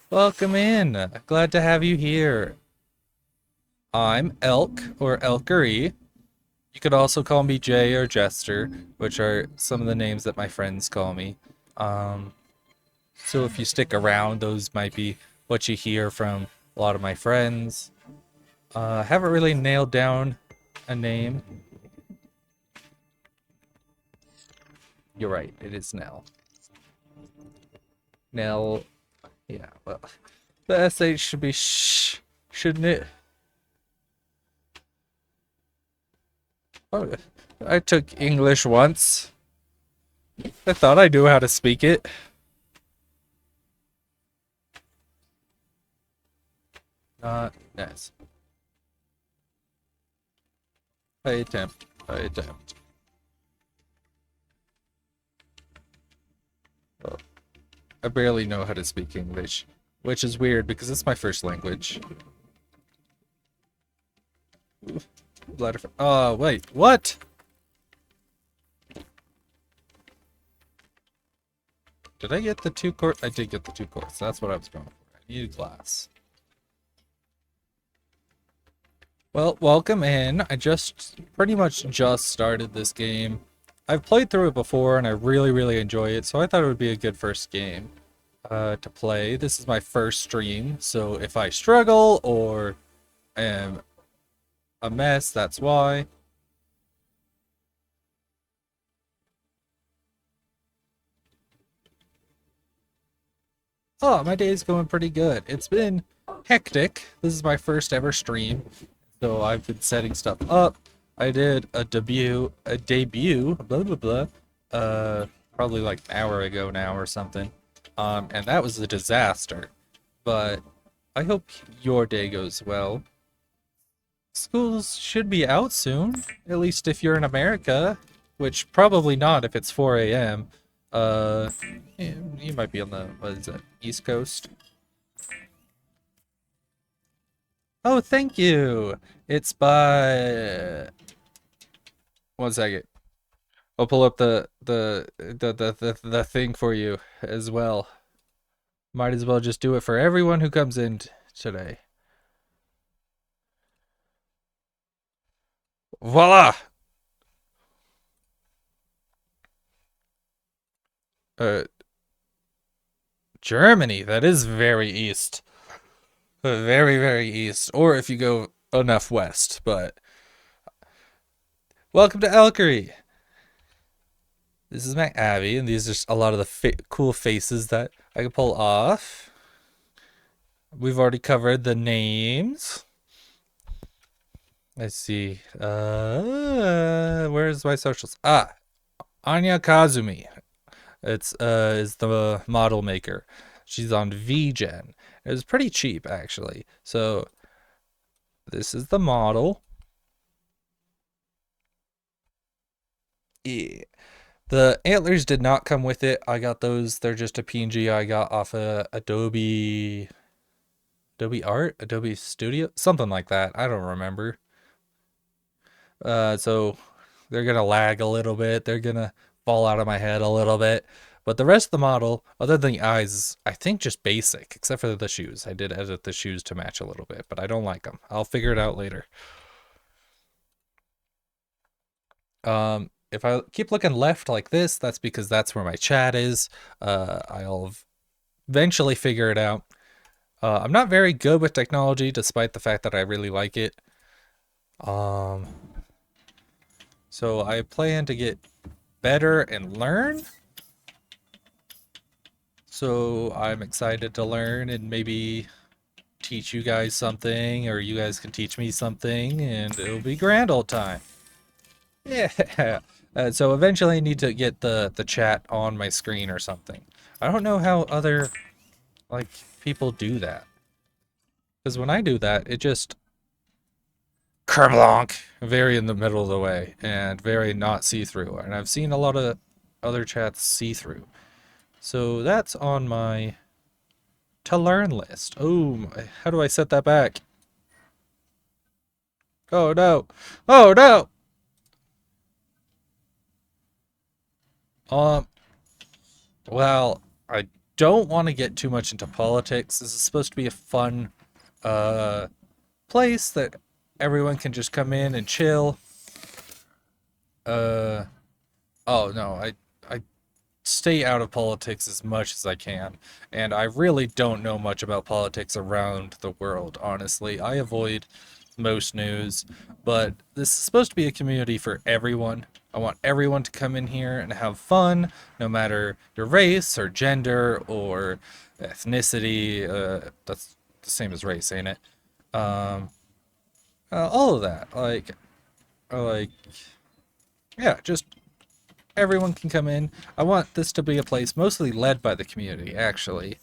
Welcome in. Glad to have you here. I'm Elk, or Elkery. You could also call me Jay or Jester, which are some of the names that my friends call me. So if you stick around, those might be what you hear from a lot of my friends. I haven't really nailed down a name. You're right, it is Nell. Nell, yeah, well, the SH should be shh, shouldn't it? Oh, I took English once. I thought I knew how to speak it. Not nice. I attempt. Oh, I barely know how to speak English, which is weird because it's my first language. Oh, wait, what? Did I get the 2 quartz? I did get the 2 quartz. That's what I was going for. I needed glass. Well, welcome in. I pretty much just started this game. I've played through it before and I really enjoy it, so I thought it would be a good first game to play. This is my first stream, so if I struggle or am a mess, that's why. Oh, my day's going pretty good. It's been hectic. This is my first ever stream, so I've been setting stuff up. I did a debut, blah blah blah, probably like an hour ago now or something. And that was a disaster. But I hope your day goes well. Schools should be out soon, at least if you're in America, which probably not if it's 4 a.m. Yeah, you might be on the, what is it, East Coast? Oh, thank you! It's by... 1 second. I'll pull up the thing for you as well. Might as well just do it for everyone who comes in today. Voila! Germany, that is very east. Very east. Or if you go enough west, but... Welcome to Alkery! This is my Abby, and these are just a lot of the cool faces that I can pull off. We've already covered the names. Let's see. Where's my socials? Ah, Anya Kazumi. It's is the model maker. She's on VGen. It was pretty cheap actually. So this is the model. Yeah. The antlers did not come with it. I got those. They're just a PNG I got off of Adobe Art, Adobe Studio, something like that. I don't remember. So they're gonna lag a little bit. They're gonna fall out of my head a little bit. But the rest of the model, other than the eyes, is, I think just basic, except for the shoes. I did edit the shoes to match a little bit, but I don't like them. I'll figure it out later. If I keep looking left like this, that's because that's where my chat is. I'll eventually figure it out. I'm not very good with technology, despite the fact that I really like it. So I plan to get better and learn. So I'm excited to learn and maybe teach you guys something, or you guys can teach me something, and it'll be grand old time. Yeah. So eventually I need to get the chat on my screen or something. I don't know how other like people do that. Because when I do that, it just kerblonk, very in the middle of the way and very not see-through. And I've seen a lot of other chats see-through. So that's on my to learn list. Oh, how do I set that back? Oh no. Oh no. Well, I don't want to get too much into politics. This is supposed to be a fun place that everyone can just come in and chill. Oh no, I stay out of politics as much as I can, and I really don't know much about politics around the world, honestly. I avoid most news, but this is supposed to be a community for everyone. I want everyone to come in here and have fun, no matter your race or gender or ethnicity. That's the same as race, ain't it? All of that, like, yeah, just everyone can come in. I want this to be a place mostly led by the community, actually.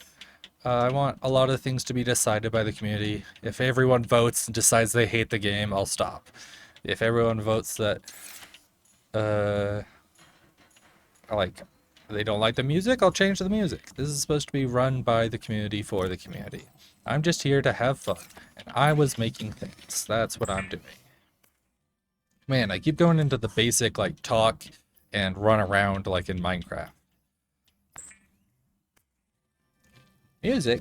I want a lot of things to be decided by the community. If everyone votes and decides they hate the game, I'll stop. If everyone votes that, like, they don't like the music, I'll change the music. This is supposed to be run by the community for the community. I'm just here to have fun, and I was making things. That's what I'm doing. Man, I keep going into the basic, like, talk and run around like in Minecraft. Music?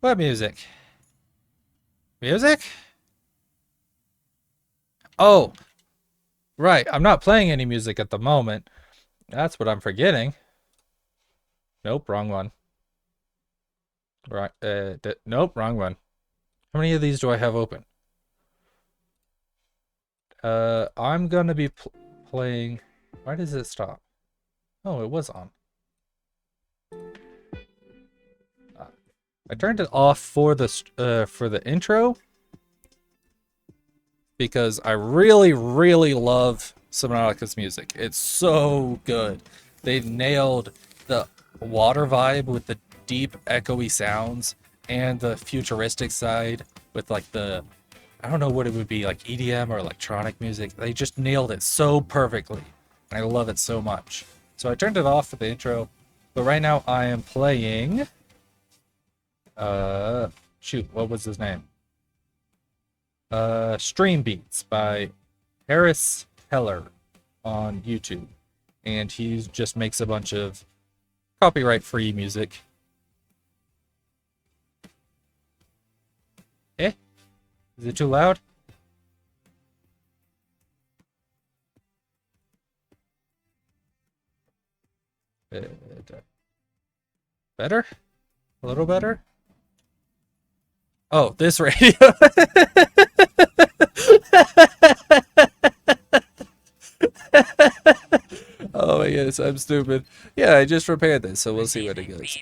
What music? Music? Oh, right. I'm not playing any music at the moment. That's what I'm forgetting. Nope, wrong one. Right. Nope, wrong one. How many of these do I have open? I'm gonna be playing. Why does it stop? Oh, it was on. I turned it off for the intro because I really, really love Subnautica's music. It's so good. They nailed the water vibe with the deep, echoey sounds and the futuristic side with like the, I don't know what it would be, like EDM or electronic music. They just nailed it so perfectly. I love it so much. So I turned it off for the intro, but right now I am playing, shoot, what was his name? Stream Beats by Harris Heller on YouTube. And he just makes a bunch of copyright-free music. Eh? Is it too loud? Better? A little better? Oh, this radio. Oh my yes, I'm stupid. Yeah, I just repaired this, so we'll see what it goes.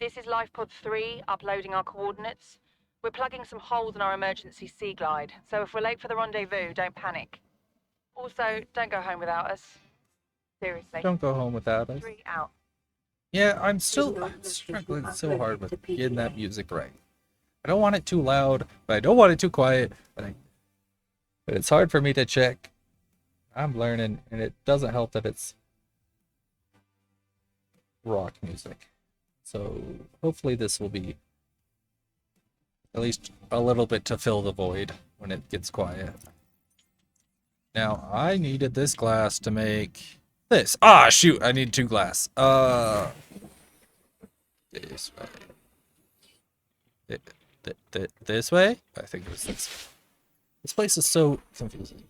This is LifePod 3, uploading our coordinates. We're plugging some holes in our emergency sea glide, so if we're late for the rendezvous, don't panic. Also, don't go home without us. Seriously. Don't go home without us. 3 out. Yeah, I'm struggling so hard with getting that music right. I don't want it too loud, but I don't want it too quiet. But it's hard for me to check. I'm learning, and it doesn't help that it's rock music. So hopefully this will be at least a little bit to fill the void when it gets quiet. Now, I needed this glass to make this. Ah, shoot, I need 2 glass. This way. This way? I think it was this way. This place is so confusing.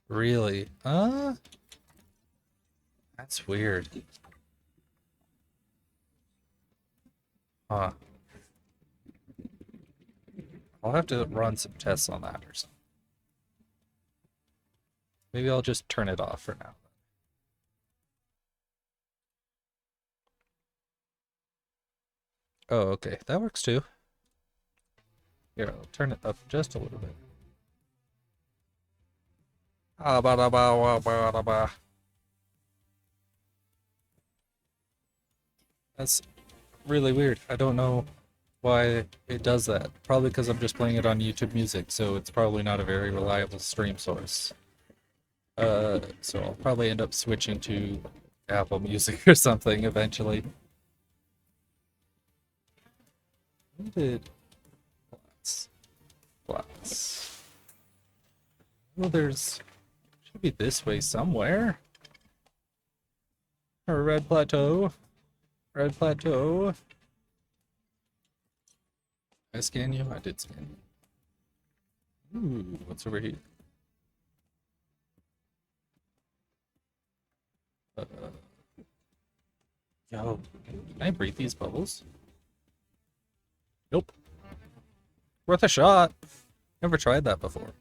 Really? That's weird. Huh. I'll have to run some tests on that or something. Maybe I'll just turn it off for now. Oh, okay. That works too. Here, I'll turn it up just a little bit. Ah, ba da ba wa ba da ba. That's really weird. I don't know why it does that. Probably because I'm just playing it on YouTube Music, so it's probably not a very reliable stream source. So I'll probably end up switching to Apple Music or something eventually. What did Flats? Well, should be this way somewhere. Or Red Plateau. Red Plateau. I scan you? I did scan you. Ooh, what's over here? Yo, can I breathe these bubbles? Nope. Worth a shot. Never tried that before.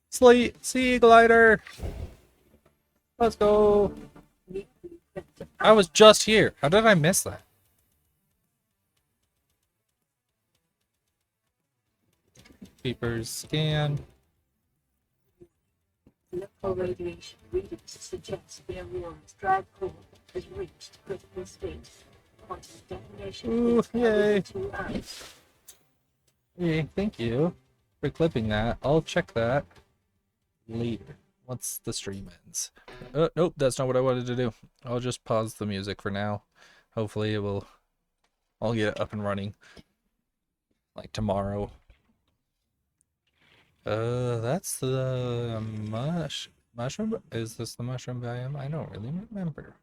Sea glider. Let's go. I was just here. How did I miss that? Keepers scan. Local radiation readings suggest the Orion's drive core has reached critical state. Quantum detonation Ooh, is now yay. within 2 hours. Hey, thank you for clipping that. I'll check that later once the stream ends. Nope, that's not what I wanted to do. I'll just pause the music for now. Hopefully I'll get it up and running like tomorrow. That's the mushroom. Is this the mushroom biome? I don't really remember.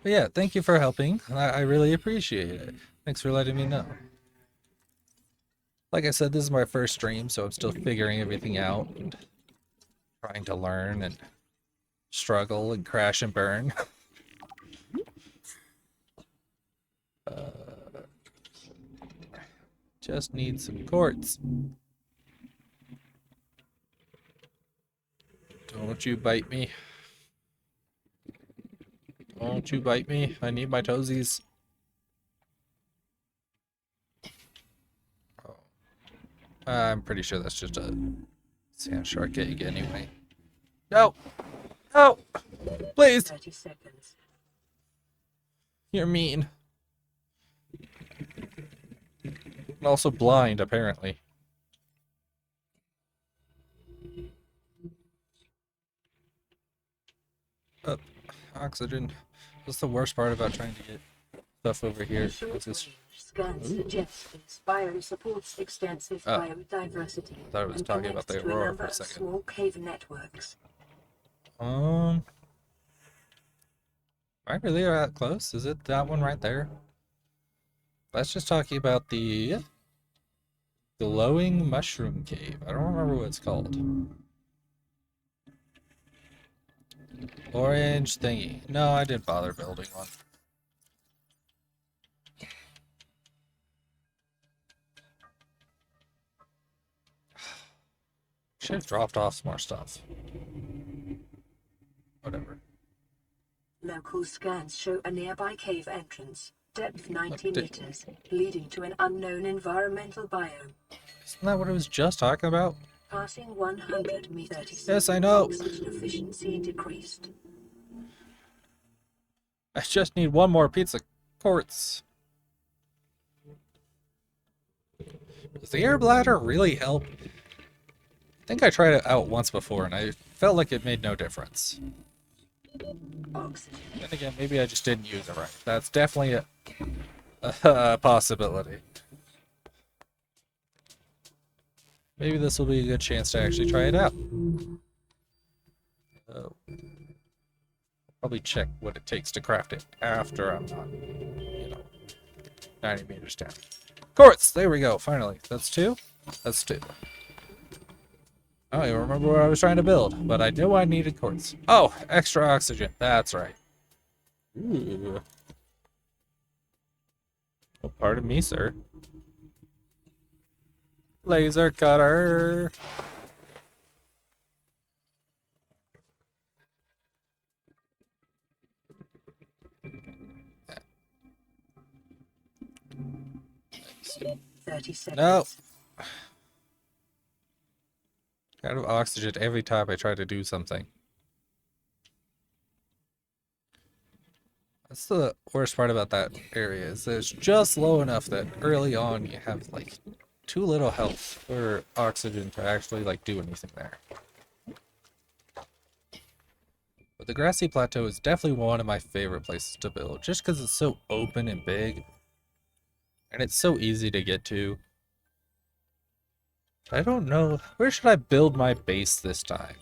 But yeah, thank you for helping. I really appreciate it. Thanks for letting me know. Like I said, this is my first stream, so I'm still figuring everything out and trying to learn and struggle and crash and burn. Just need some quartz. Don't you bite me. Don't you bite me. I need my toesies. Oh. I'm pretty sure that's just a sand shark egg anyway. No! No! Please! 30 seconds. You're mean. And also blind, apparently. Oxygen. That's the worst part about trying to get stuff over here. It's just, Scans suggest its biome supports extensive biodiversity. I thought it was and talking about the connects to aurora number for a of second. small cave networks. Am I really that close? Is it that one right there? Let's just talking about the glowing mushroom cave. I don't remember what it's called. Orange thingy. No, I didn't bother building one. Should have dropped off some more stuff. Whatever. Local scans show a nearby cave entrance, depth 90 Look, meters, leading to an unknown environmental biome. Isn't that what I was just talking about? Passing 100 meters. Yes, I know. Oxygen efficiency decreased. I just need one more pizza quartz. Does the air bladder really help? I think I tried it out once before and I felt like it made no difference. Oxygen. Then again, maybe I just didn't use it right. That's definitely a possibility. Maybe this will be a good chance to actually try it out. Probably check what it takes to craft it after I'm not, 90 meters down. Quartz! There we go, finally. That's 2? That's 2. I don't even remember what I was trying to build, but I knew I needed quartz. Oh, extra oxygen. That's right. Ooh. Oh, pardon me, sir. Laser cutter. Thanks. 30 seconds. No. Out of oxygen every time I try to do something. That's the worst part about that area, is that it's just low enough that early on you have like too little health or oxygen to actually like do anything there. But the grassy plateau is definitely one of my favorite places to build, just because it's so open and big, and it's so easy to get to. I don't know, where should I build my base this time?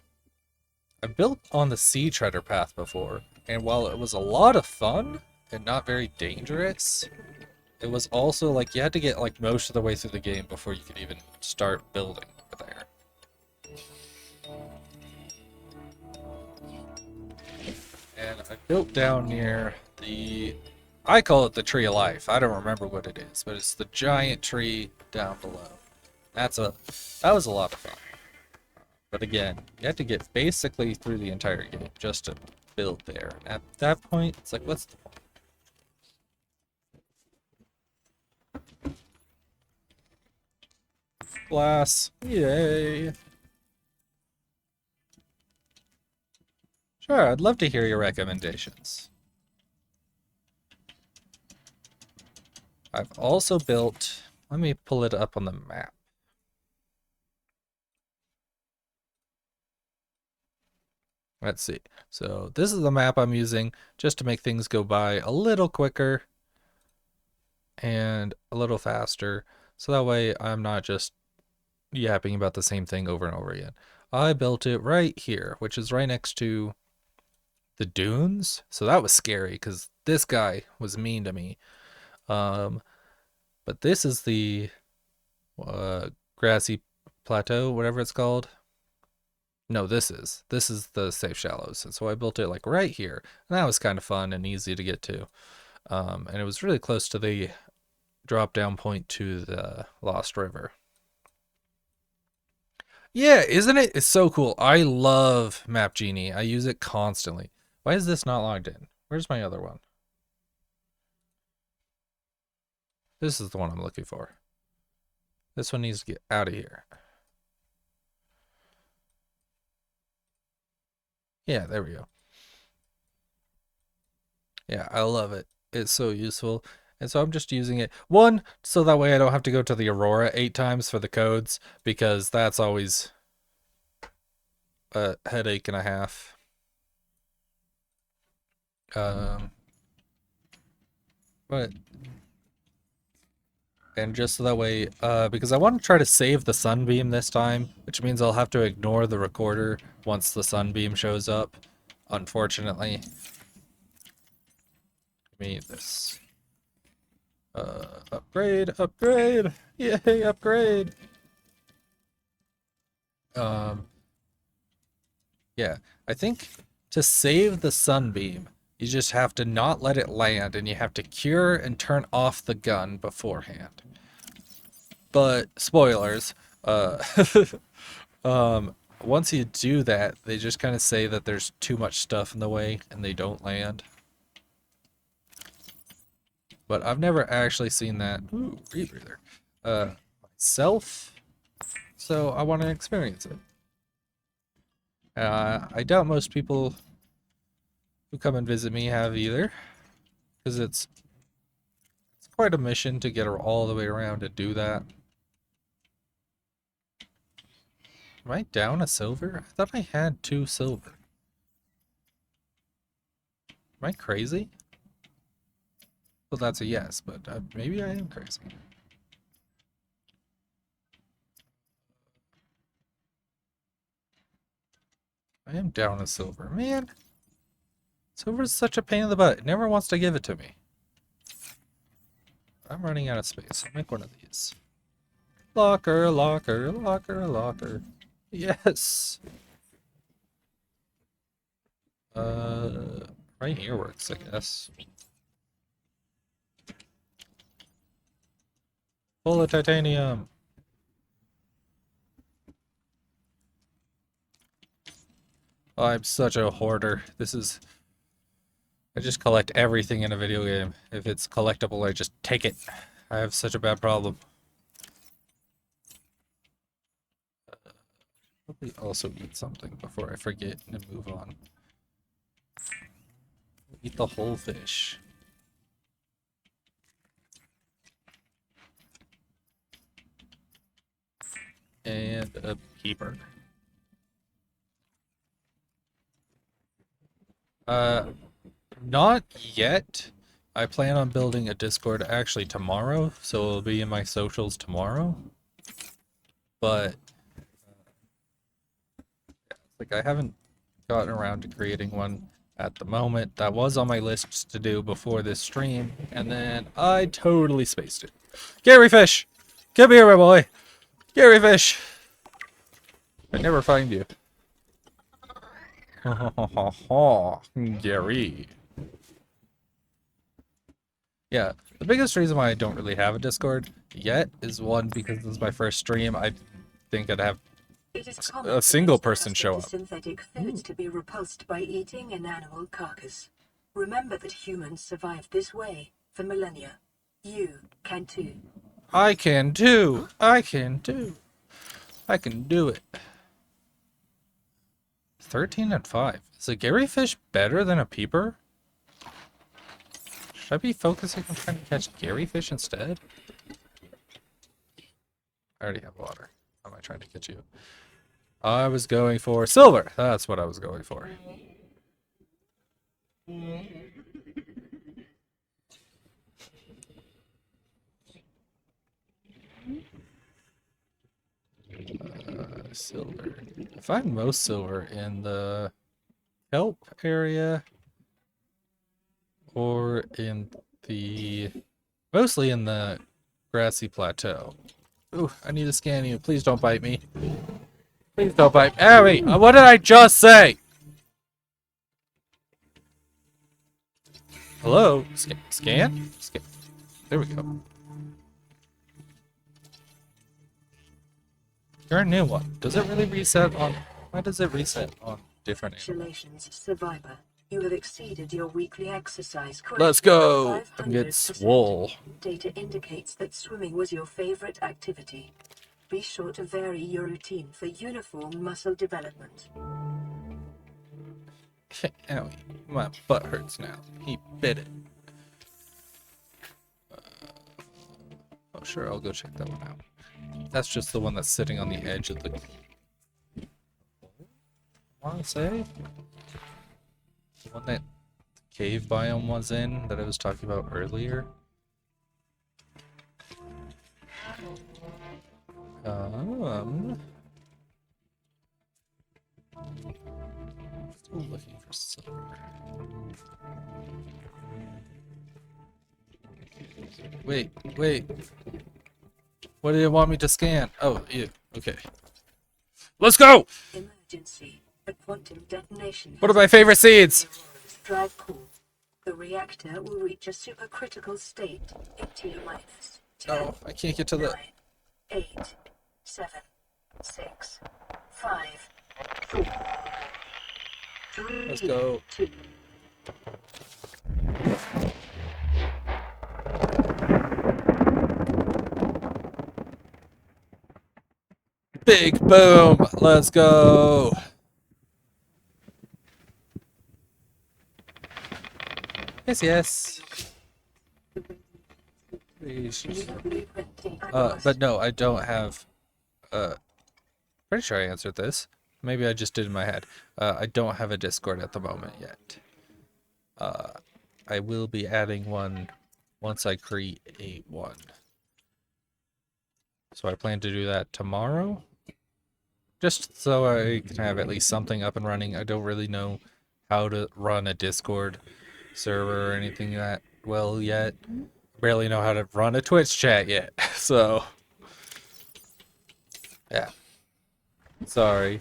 I built on the sea treader path before, and while it was a lot of fun and not very dangerous, it was also like you had to get like most of the way through the game before you could even start building over there. And I built down near the, I call it the Tree of Life. I don't remember what it is, but it's the giant tree down below. That was a lot of fun. But again, you have to get basically through the entire game just to build there. At that point, it's like, what's the point? Glass. Yay. Sure, I'd love to hear your recommendations. I've also built, let me pull it up on the map. Let's see. So this is the map I'm using just to make things go by a little quicker and a little faster. So that way I'm not just yapping about the same thing over and over again. I built it right here, which is right next to the dunes. So that was scary because this guy was mean to me. But this is the grassy plateau, whatever it's called. No, this is the safe shallows. And so I built it like right here. And that was kind of fun and easy to get to. And it was really close to the drop down point to the Lost River. Yeah, isn't it? It's so cool. I love Map Genie. I use it constantly. Why is this not logged in? Where's my other one? This is the one I'm looking for. This one needs to get out of here. Yeah, there we go. Yeah, I love it. It's so useful. And so I'm just using it. One, so that way I don't have to go to the Aurora 8 times for the codes, because that's always a headache and a half. And just so that way, because I want to try to save the sunbeam this time, which means I'll have to ignore the recorder once the sunbeam shows up, unfortunately. Give me this. Upgrade, upgrade, yay, upgrade. Yeah, I think To save the sunbeam, you just have to not let it land, and you have to cure and turn off the gun beforehand. But spoilers, once you do that, they just kind of say that there's too much stuff in the way and they don't land. But I've never actually seen that. Ooh, rebreather. Myself. So I want to experience it. I doubt most people who come and visit me have either, because it's quite a mission to get her all the way around to do that. Am I down a silver? I thought I had 2 silver. Am I crazy? Well, that's a yes, but maybe I am crazy. I am down a silver. Man, silver is such a pain in the butt. It never wants to give it to me. I'm running out of space. I'll make one of these. Locker, locker, locker, locker. Yes! Right here works, I guess. Full of titanium! Oh, I'm such a hoarder. I just collect everything in a video game. If it's collectible, I just take it. I have such a bad problem. Probably also eat something before I forget and move on. Eat the whole fish. And a keeper. Not yet. I plan on building a Discord actually tomorrow, so it'll be in my socials tomorrow. But like I haven't gotten around to creating one at the moment. That was on my list to do before this stream, and then I totally spaced it. Gary Fish! Come here, my boy! Gary Fish! I never find you. Ha ha ha ha, Gary. Yeah, the biggest reason why I don't really have a Discord yet is one, because this is my first stream. I think I'd have a single person show up. Synthetic foods to be repulsed by eating an animal carcass. Remember that humans survived this way for millennia. You can too. I can too. I can too. I can do it. 13 and 5. Is a Gary Fish better than a peeper? Should I be focusing on trying to catch Gary Fish instead? I already have water. How am I trying to get you? I was going for silver. That's what I was going for. Silver. I find most silver in the kelp area, or in the mostly in the grassy plateau. Ooh, I need to scan you. Please don't bite me. Please don't bite me. Abby, what did I just say? Hello? Scan? There we go. You're a new one. Does it really reset on... Why does it reset on different animals? Congratulations, survivor. You have exceeded your weekly exercise quota. Let's go! by And get 500%. swole. Data indicates that swimming was your favorite activity. Be sure to vary your routine for uniform muscle development. Owie, my butt hurts now. He bit it. Oh, sure, I'll go check that one out. That's just the one that's sitting on the edge of the... I want to say? The one that the cave biome was in, that I was talking about earlier. Still looking for silver. Wait. What do you want me to scan? Oh, you. Okay. Let's go! Emergency. A quantum detonation. One of my favorite scenes. Drive core. The reactor will reach a supercritical state in T minus 10, Oh, I can't get to the. 9, 8, 7, 6, 5, 4, 3, Let's go. 2. Big boom. Let's go. Yes, yes. Please. But no, I don't have. Pretty sure I answered this. Maybe I just did in my head. I don't have a Discord at the moment yet. I will be adding one once I create one. So I plan to do that tomorrow. Just so I can have at least something up and running. I don't really know how to run a Discord server or anything that well yet. Barely know how to run a Twitch chat yet. So, yeah. Sorry.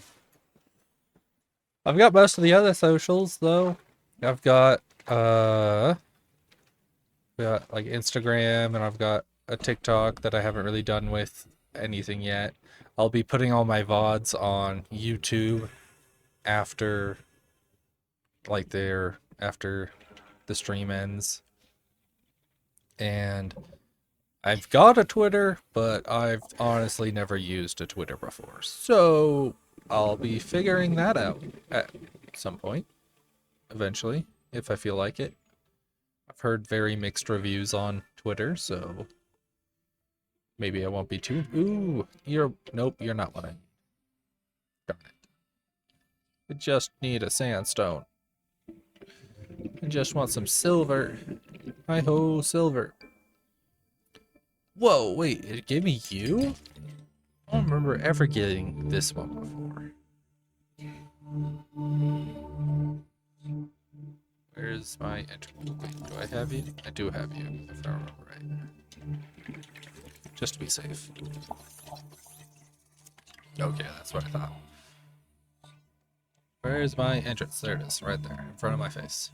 I've got most of the other socials though. I've got like Instagram, and I've got a TikTok that I haven't really done with anything yet. I'll be putting all my VODs on YouTube after after the stream ends. And I've got a Twitter, but I've honestly never used a Twitter before. So I'll be figuring that out at some point, eventually, if I feel like it. I've heard very mixed reviews on Twitter, so maybe I won't be too... Ooh, nope, you're not what I need. Darn it. I just need a sandstone. I just want some silver. Hi-ho, silver. Whoa, wait, it gave me you? I don't remember ever getting this one before. Where's my entrance? Wait, do I have you? I do have you, if I remember right. Just to be safe. Okay, that's what I thought. Where's my entrance? There it is, right there, in front of my face.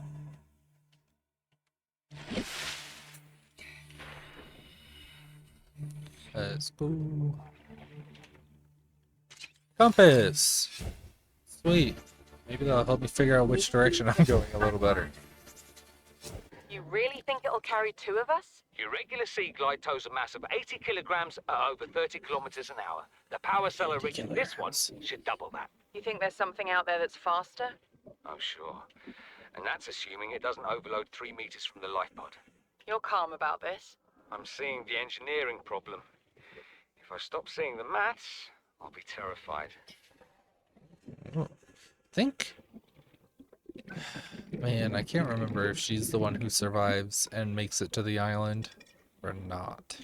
Let's go. Compass! Sweet. Maybe that'll help me figure out which direction I'm going a little better. You really think it'll carry two of us? Your regular sea glide tows a mass of 80 kilograms at over 30 kilometers an hour. The power cell reaching this one should double that. You think there's something out there that's faster? Oh, sure. And that's assuming it doesn't overload 3 meters from the life pod. You're calm about this. I'm seeing the engineering problem. If I stop seeing the maths, I'll be terrified. Think? Man, I can't remember if she's the one who survives and makes it to the island or not.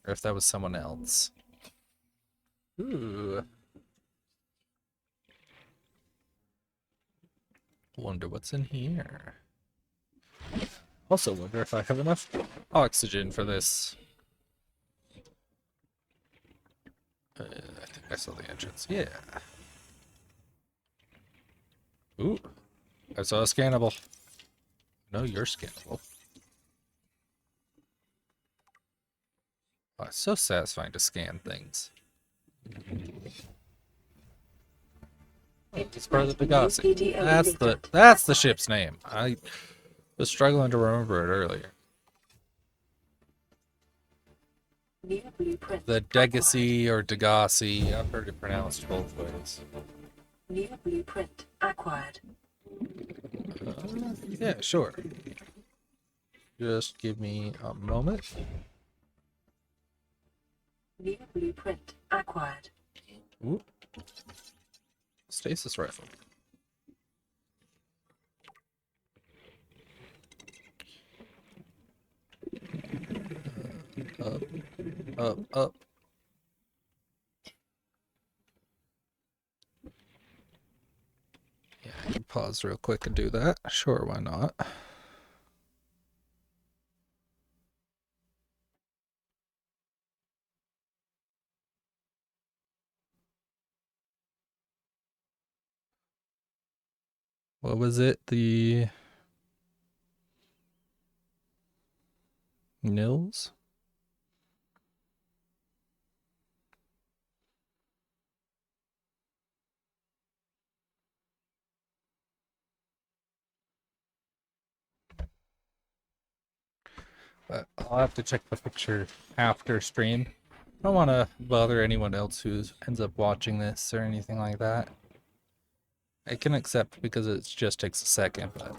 Or if that was someone else. Ooh. Wonder what's in here. Also wonder if I have enough oxygen for this. I think I saw the entrance. Yeah. Ooh. I saw a scannable. No, you're scannable. Oh, it's so satisfying to scan things. Oh, it's part of the Pegasus. That's the ship's name. I was struggling to remember it earlier. New blueprint The Degassi or Degassi. I've heard it pronounced both ways. New blueprint acquired. Yeah, sure. Just give me a moment. New blueprint acquired. Ooh. Stasis rifle. Up, up, up. Yeah, I can pause real quick and do that. Sure, why not? What was it? The Nils? But I'll have to check the picture after stream. I don't want to bother anyone else who ends up watching this or anything like that. I can accept because it just takes a second, but...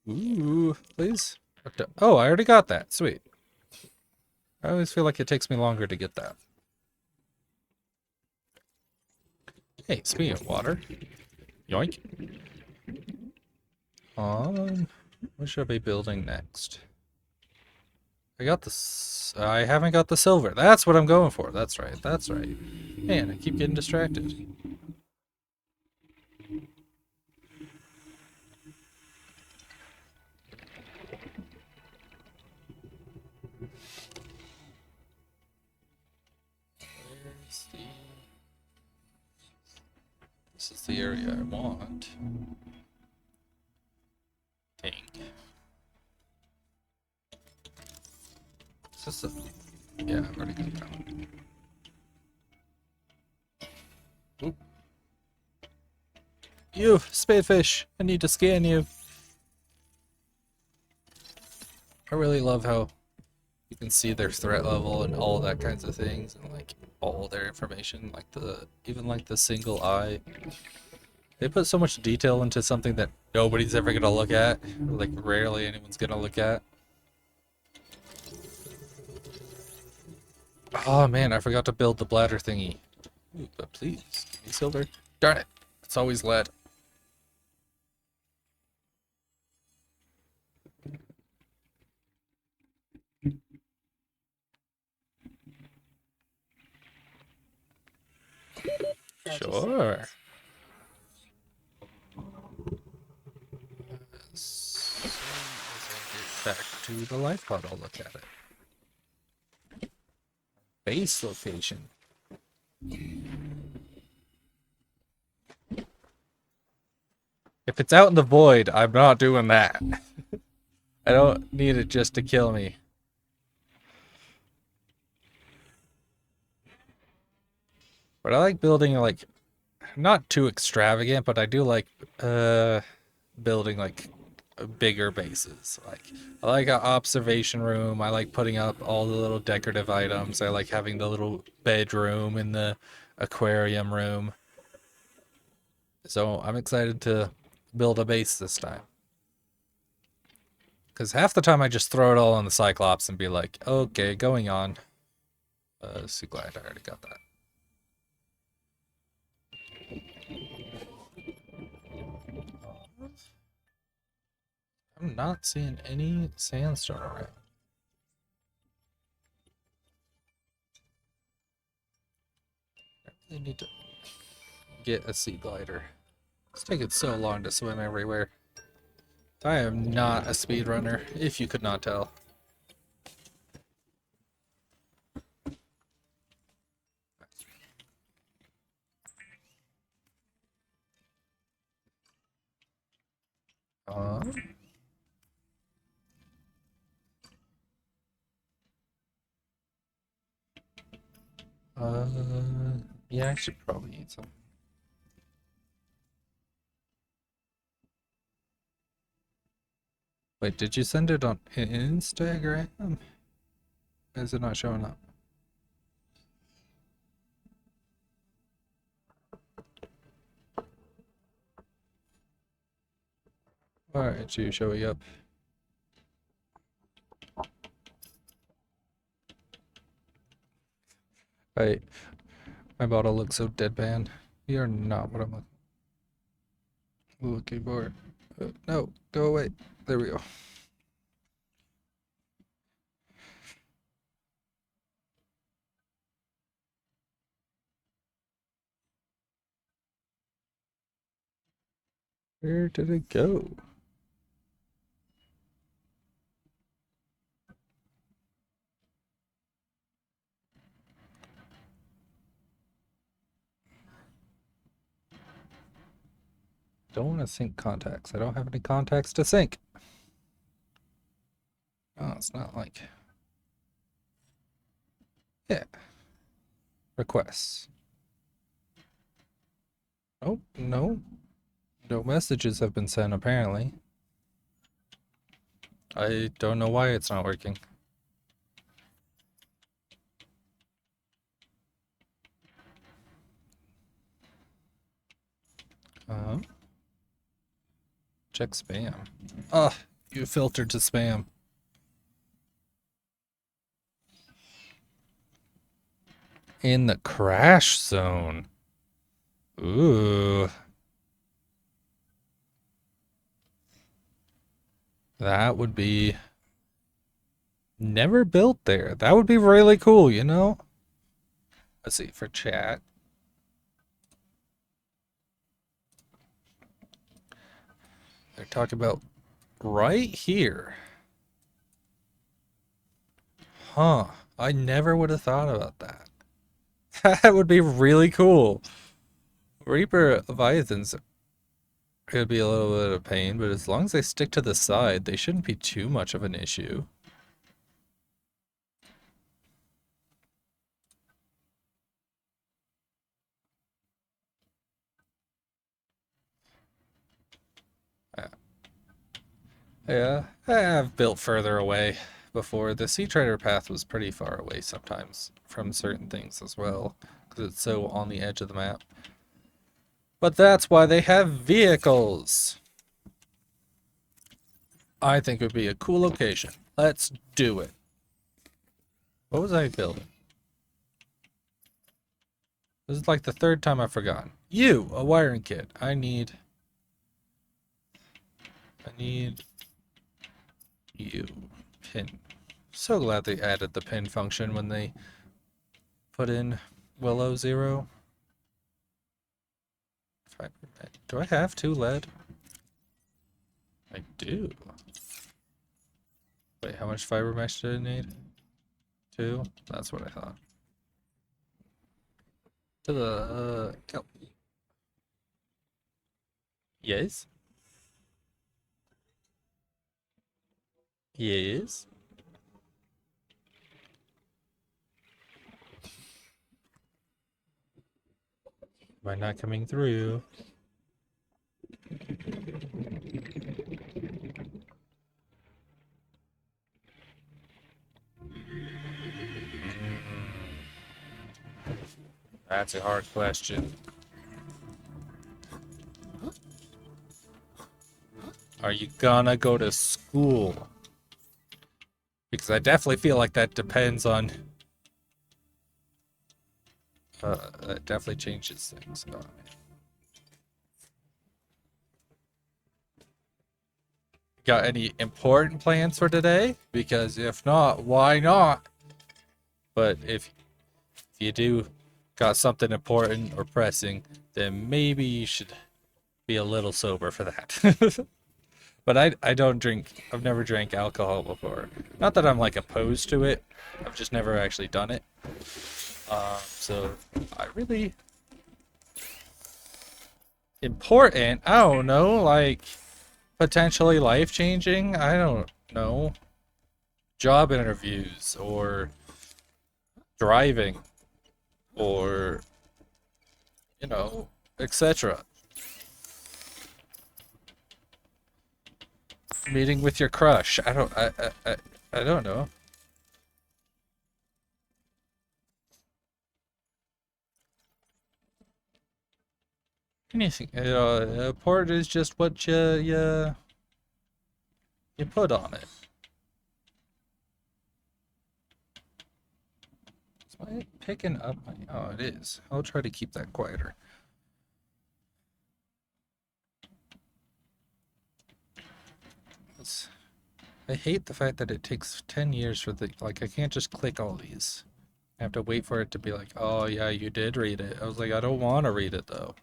Ooh, please? Oh, I already got that. Sweet. I always feel like it takes me longer to get that. Hey, speaking of water. Yoink. What should I be building next? I got this. I haven't got the silver. That's what I'm going for. That's right. That's right. Man, I keep getting distracted. Where's the... This is the area I want. Dang. Is this a... Yeah, I've already got that one. Oop. You, spadefish! I need to scan you. I really love how you can see their threat level and all that kinds of things, and like all their information, like even like the single eye. They put so much detail into something that nobody's ever gonna look at, like rarely anyone's gonna look at. Oh man, I forgot to build the bladder thingy. Ooh, but please, give me silver. Darn it, it's always lead. Sure. As soon as I get back to the life pod, I'll look at it. Base location. If it's out in the void, I'm not doing that. I don't need it just to kill me. But I like building like not too extravagant, but I do like building like bigger bases. Like I like an observation room. I like putting up all the little decorative items. I like having the little bedroom in the aquarium room. So I'm excited to build a base this time. Because half the time I just throw it all on the Cyclops and be like, okay, going on. Sea glide, I already got that. I'm not seeing any sandstone around. I really need to get a sea glider. It's taking so long to swim everywhere. I am not a speedrunner, if you could not tell. Uh, uh, yeah, I should probably eat some. Wait, did you send it on Instagram? Is it not showing up? Alright, you showing up. Right. My bottle looks so deadpan. You are not what I'm looking for. No, go away. There we go. Where did it go? Don't want to sync contacts. I don't have any contacts to sync. Oh, it's not like... Yeah. Requests. Oh, no. No messages have been sent, apparently. I don't know why it's not working. Check spam. Ah, you filtered to spam. In the crash zone. Ooh. That would be... Never built there. That would be really cool, you know? Let's see, for chat. They're talking about right here. Huh. I never would have thought about that. That would be really cool. Reaper Leviathans could be a little bit of pain, but as long as they stick to the side, they shouldn't be too much of an issue. Yeah, I've built further away before. The Sea Trader path was pretty far away sometimes from certain things as well, because it's so on the edge of the map. But that's why they have vehicles. I think it would be a cool location. Let's do it. What was I building? This is like the third time I've forgotten. You, a wiring kit. I need you. Pin. So glad they added the pin function when they put in Willow Zero. Do I have 2 lead? I do. Wait, how much fiber mesh did I need? 2? That's what I thought. To the go. Yes. Yes. Am I not coming through? That's a hard question. Are you gonna go to school? Because I definitely feel like that depends on... that definitely changes things. Got any important plans for today? Because if not, why not? But if you do got something important or pressing, then maybe you should be a little sober for that. But I don't drink. I've never drank alcohol before. Not that I'm like opposed to it. I've just never actually done it. So I really important. I don't know, like potentially life changing. I don't know. Job interviews or driving or you know, etc. Meeting with your crush. I don't know. Anything. A port is just what you put on it. Is my picking up my... Oh, it is. I'll try to keep that quieter. I hate the fact that it takes 10 years for the... Like, I can't just click all these. I have to wait for it to be like, oh, yeah, you did read it. I was like, I don't want to read it, though.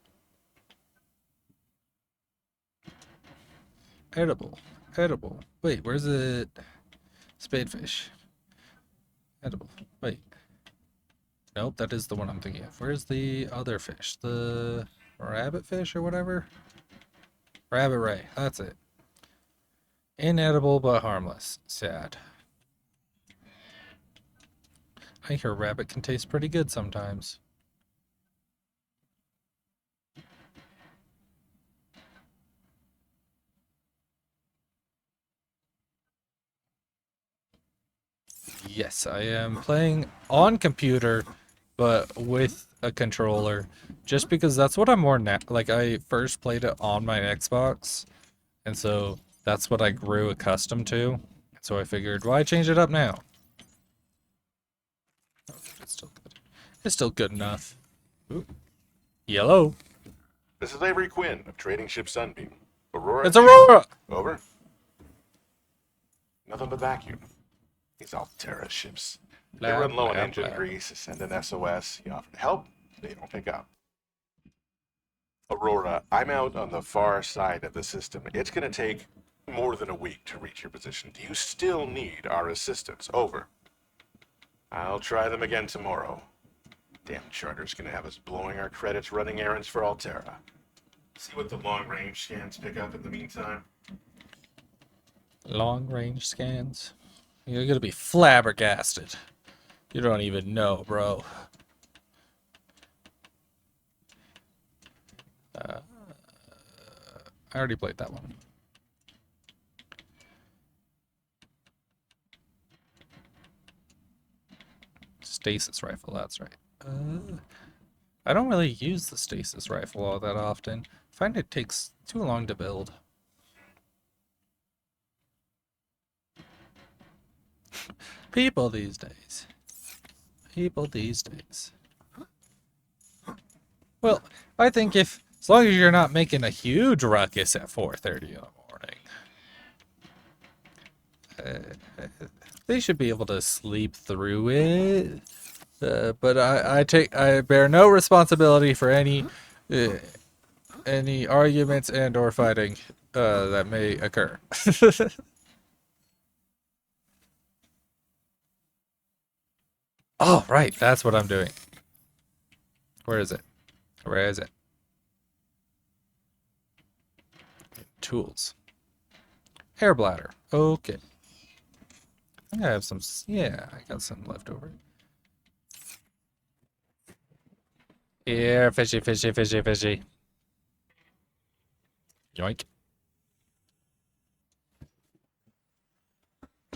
Edible. Edible. Wait, where's it? Spadefish. Edible. Wait. Nope, that is the one I'm thinking of. Where's the other fish? The rabbit fish or whatever? Rabbit ray. That's it. Inedible but harmless. Sad. I hear rabbit can taste pretty good sometimes. Yes, I am playing on computer, but with a controller, just because that's what I'm more like. I first played it on my Xbox, and so that's what I grew accustomed to. So I figured, why change it up now? Okay, it's still good. It's still good enough. Ooh. Yellow. This is Avery Quinn of Trading Ship Sunbeam. Aurora? It's Aurora! Over. Nothing but vacuum. These Altera ships. They Blah, run low on blah, engine blah. grease, send an SOS, you offer help, they don't pick up. Aurora, I'm out on the far side of the system. It's going to take more than a week to reach your position. Do you still need our assistance? Over. I'll try them again tomorrow. Damn charter's going to have us blowing our credits running errands for Altera. See what the long-range scans pick up in the meantime. Long range scans. You're gonna be flabbergasted. You don't even know, bro. I already played that one. Stasis rifle, that's right. I don't really use the stasis rifle all that often. I find it takes too long to build. People these days. People these days. Well, I think if, as long as you're not making a huge ruckus at 4:30 in the morning, they should be able to sleep through it. But I bear no responsibility for any arguments and or fighting that may occur. Oh, right, that's what I'm doing. Where is it? Where is it? Tools. Air bladder. Okay. I think I have some. Yeah, I got some left over. Here, fishy, fishy, fishy, fishy. Yoink.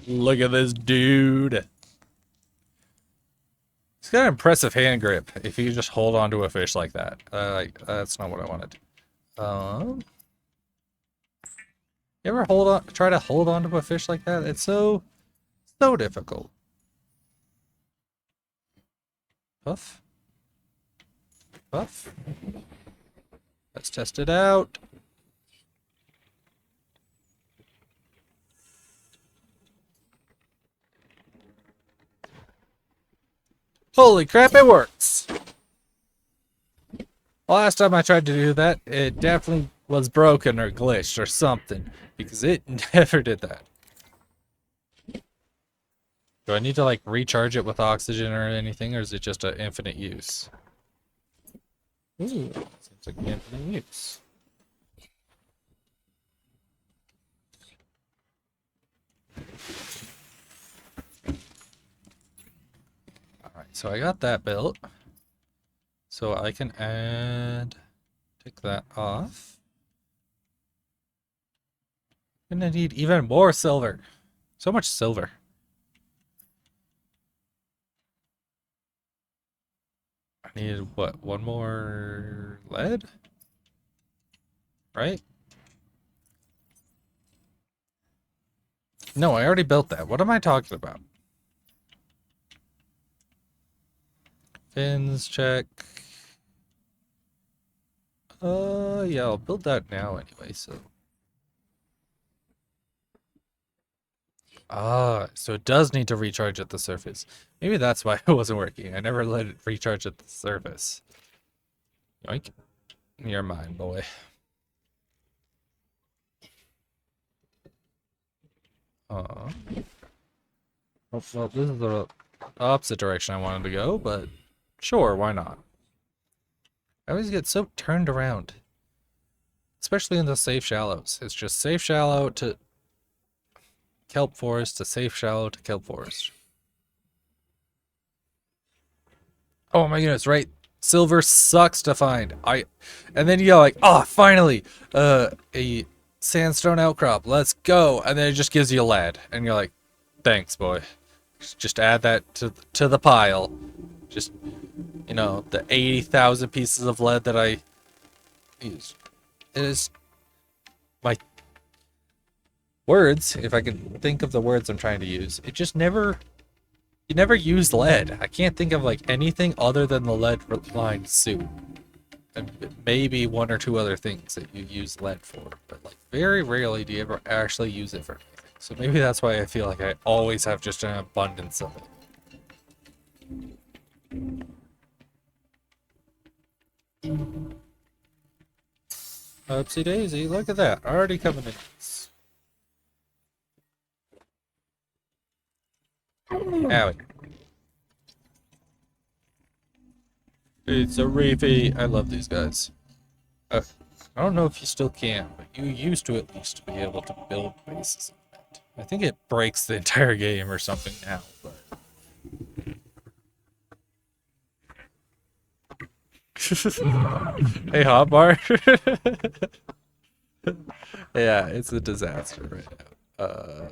Look at this dude. He's got an impressive hand grip if you just hold on to a fish like that. That's not what I wanted. You ever try to hold on to a fish like that? It's so difficult. Puff. Puff. Let's test it out. Holy crap, it works! Last time I tried to do that, it definitely was broken or glitched or something, because it never did that. Do I need to like recharge it with oxygen or anything, or is it just an infinite use? Ooh, seems like infinite use. Alright, so I got that built. So I can take that off. I'm gonna need even more silver. So much silver. I need, what, one more lead? Right? No, I already built that. What am I talking about? Fins, check. Yeah, I'll build that now anyway, so. Ah, so it does need to recharge at the surface. Maybe that's why it wasn't working. I never let it recharge at the surface. Yoink. You're mine, boy. Oh, well, this is the opposite direction I wanted to go, but sure, why not? I always get so turned around. especially in the safe shallows. It's just safe shallow to kelp forest to safe shallow to kelp forest. Oh my goodness, right? Silver sucks to find. And then you go like, oh, finally, a sandstone outcrop. Let's go. And then it just gives you lead, and you're like, thanks, boy. Just add that to the pile. Just, you know, the 80,000 pieces of lead that I used. It is my words, if I can think of the words I'm trying to use. It just never. You never use lead. I can't think of like anything other than the lead-lined suit. And maybe one or two other things that you use lead for, but like very rarely do you ever actually use it for anything. So maybe that's why I feel like I always have just an abundance of it. Oopsie daisy, look at that. Already coming in. Owie. It's a reefy. I love these guys. I don't know if you still can, but you used to at least be able to build bases in that. I think it breaks the entire game or something now, but... Hey, hotbar. Yeah, it's a disaster right now.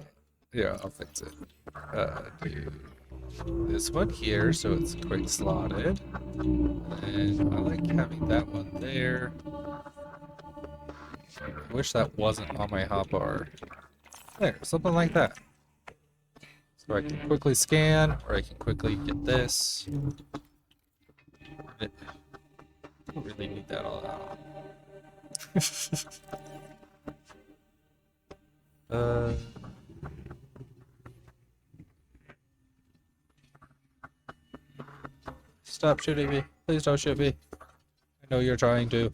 Yeah, I'll fix it. Do this one here, so it's quick slotted. And I like having that one there. I wish that wasn't on my hotbar. There, something like that. So I can quickly scan, or I can quickly get this. I don't really need that all out. Stop shooting me. Please don't shoot me. I know you're trying to.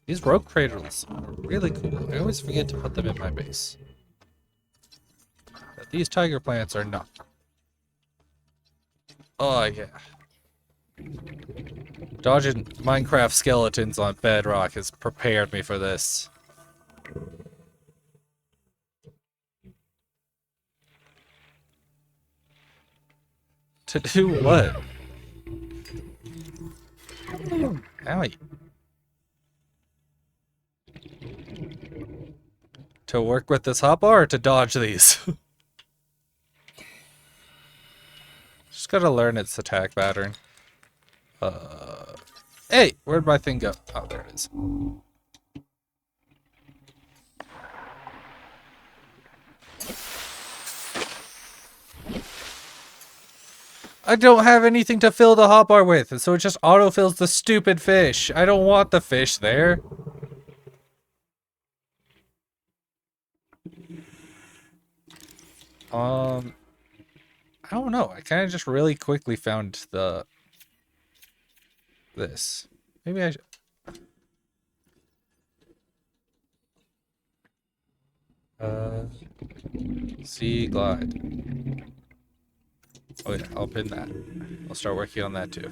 These rope cradles are really cool. I always forget to put them in my base. But these tiger plants are not. Oh, yeah. Dodging Minecraft skeletons on bedrock has prepared me for this. To do what? Owie. To work with this hotbar or to dodge these? Just gotta learn its attack pattern. Hey, where'd my thing go? Oh, there it is. I don't have anything to fill the hotbar with, so it just autofills the stupid fish. I don't want the fish there. I don't know. I kind of just really quickly found this. Maybe I should. Sea glide. Oh yeah, I'll pin that. I'll start working on that too.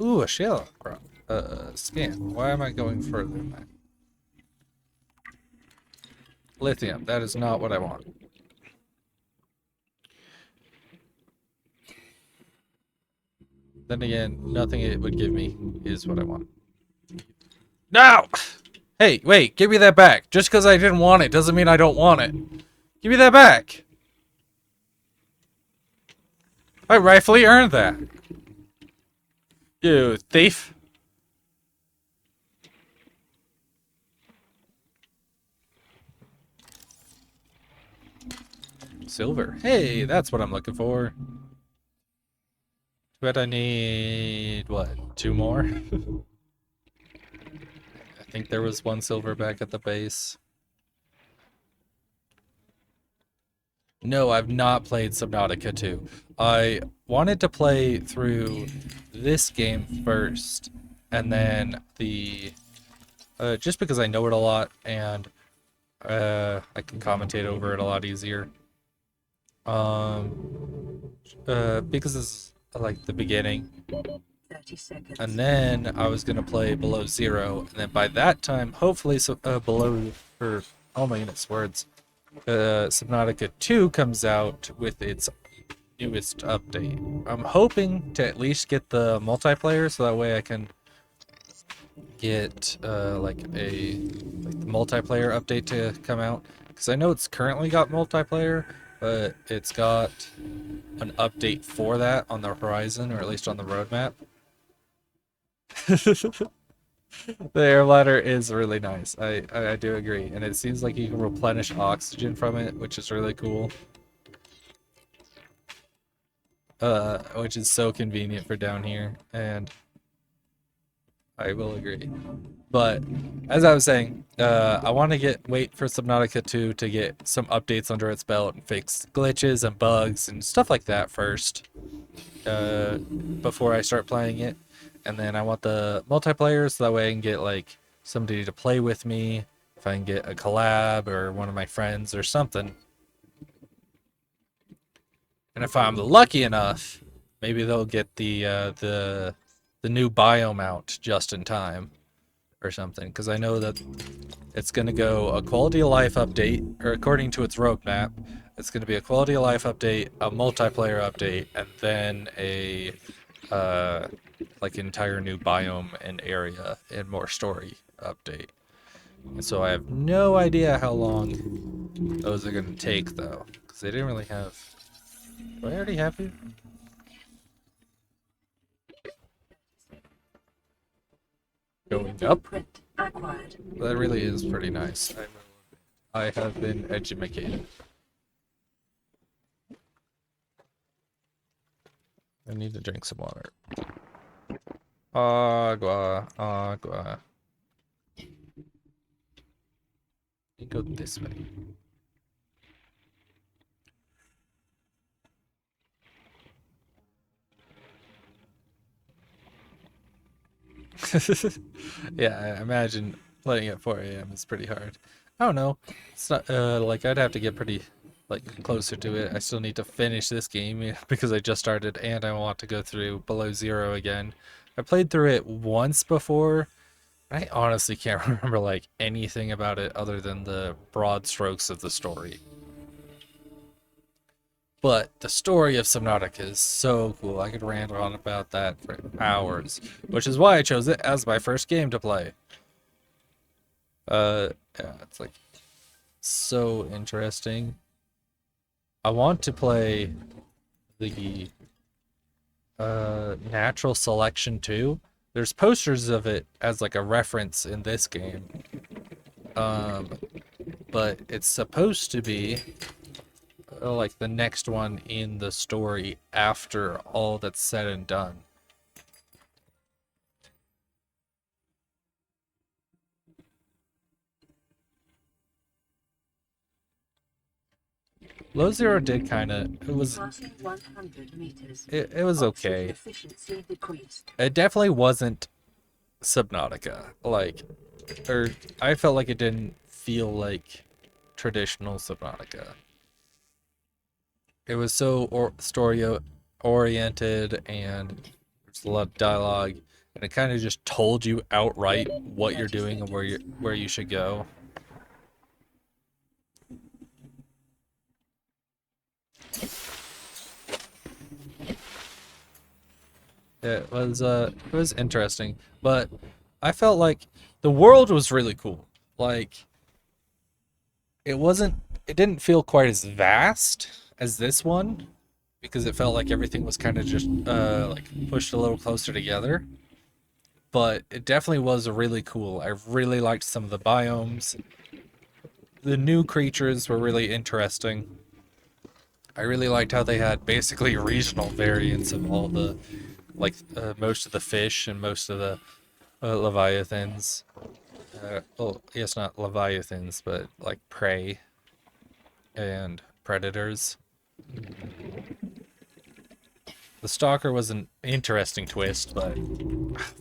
Ooh, a shell crop. Scan. Why am I going further than that? Lithium. That is not what I want. Then again, nothing it would give me is what I want. No! Hey, wait, give me that back. Just because I didn't want it doesn't mean I don't want it. Give me that back. I rightfully earned that. You thief. Silver. Hey, that's what I'm looking for. But I need, what, 2 more? I think there was 1 silver back at the base. No, I've not played Subnautica 2. I wanted to play through this game first, and then the... just because I know it a lot, and I can commentate over it a lot easier. Because like the beginning, 30 seconds. and then I was gonna play Below Zero, and then by that time, hopefully, Below, or oh my goodness, words, Subnautica 2 comes out with its newest update. I'm hoping to at least get the multiplayer, so that way I can get like the multiplayer update to come out, because I know it's currently got multiplayer, but it's got an update for that on the horizon, or at least on the roadmap. The air bladder is really nice. I do agree, and it seems like you can replenish oxygen from it, which is really cool. Which is so convenient for down here, and I will agree. But as I was saying, I want to wait for Subnautica 2 to get some updates under its belt and fix glitches and bugs and stuff like that first, before I start playing it. And then I want the multiplayer, so that way I can get like somebody to play with me. If I can get a collab or one of my friends or something. And if I'm lucky enough, maybe they'll get the new biome out just in time or something, because I know that it's going to go a quality of life update, or according to its roadmap, it's going to be a quality of life update, a multiplayer update, and then a like entire new biome and area and more story update. And so I have no idea how long those are going to take, though, because they didn't really have. Do I already have you? Going up? Blueprint acquired. That really is pretty nice. I have been educated. I need to drink some water. Agua, agua. You go this way. Yeah, I imagine playing at 4 a.m. is pretty hard. I don't know. It's not like I'd have to get pretty like closer to it. I still need to finish this game because I just started and I want to go through Below Zero again. I played through it once before. I honestly can't remember like anything about it other than the broad strokes of the story. But the story of Subnautica is so cool. I could rant on about that for hours, which is why I chose it as my first game to play. Yeah, it's like so interesting. I want to play the natural selection too. There's posters of it as like a reference in this game. But it's supposed to be like the next one in the story after all that's said and done. Low Zero did kind of, it was Passing 100 meters. it was okay. Oxygen efficiency decreased. It definitely wasn't Subnautica, like, or I felt like it didn't feel like traditional Subnautica. It was so story oriented, and there's a lot of dialogue, and it kind of just told you outright what you're doing and where you should go. It was interesting, but I felt like the world was really cool. Like it didn't feel quite as vast as this one, because it felt like everything was kind of just like pushed a little closer together. But it definitely was really cool. I really liked some of the biomes. The new creatures were really interesting. I really liked how they had basically regional variants of all the, like, most of the fish and most of the leviathans. Well, yes, not leviathans, but like prey and predators. The stalker was an interesting twist, but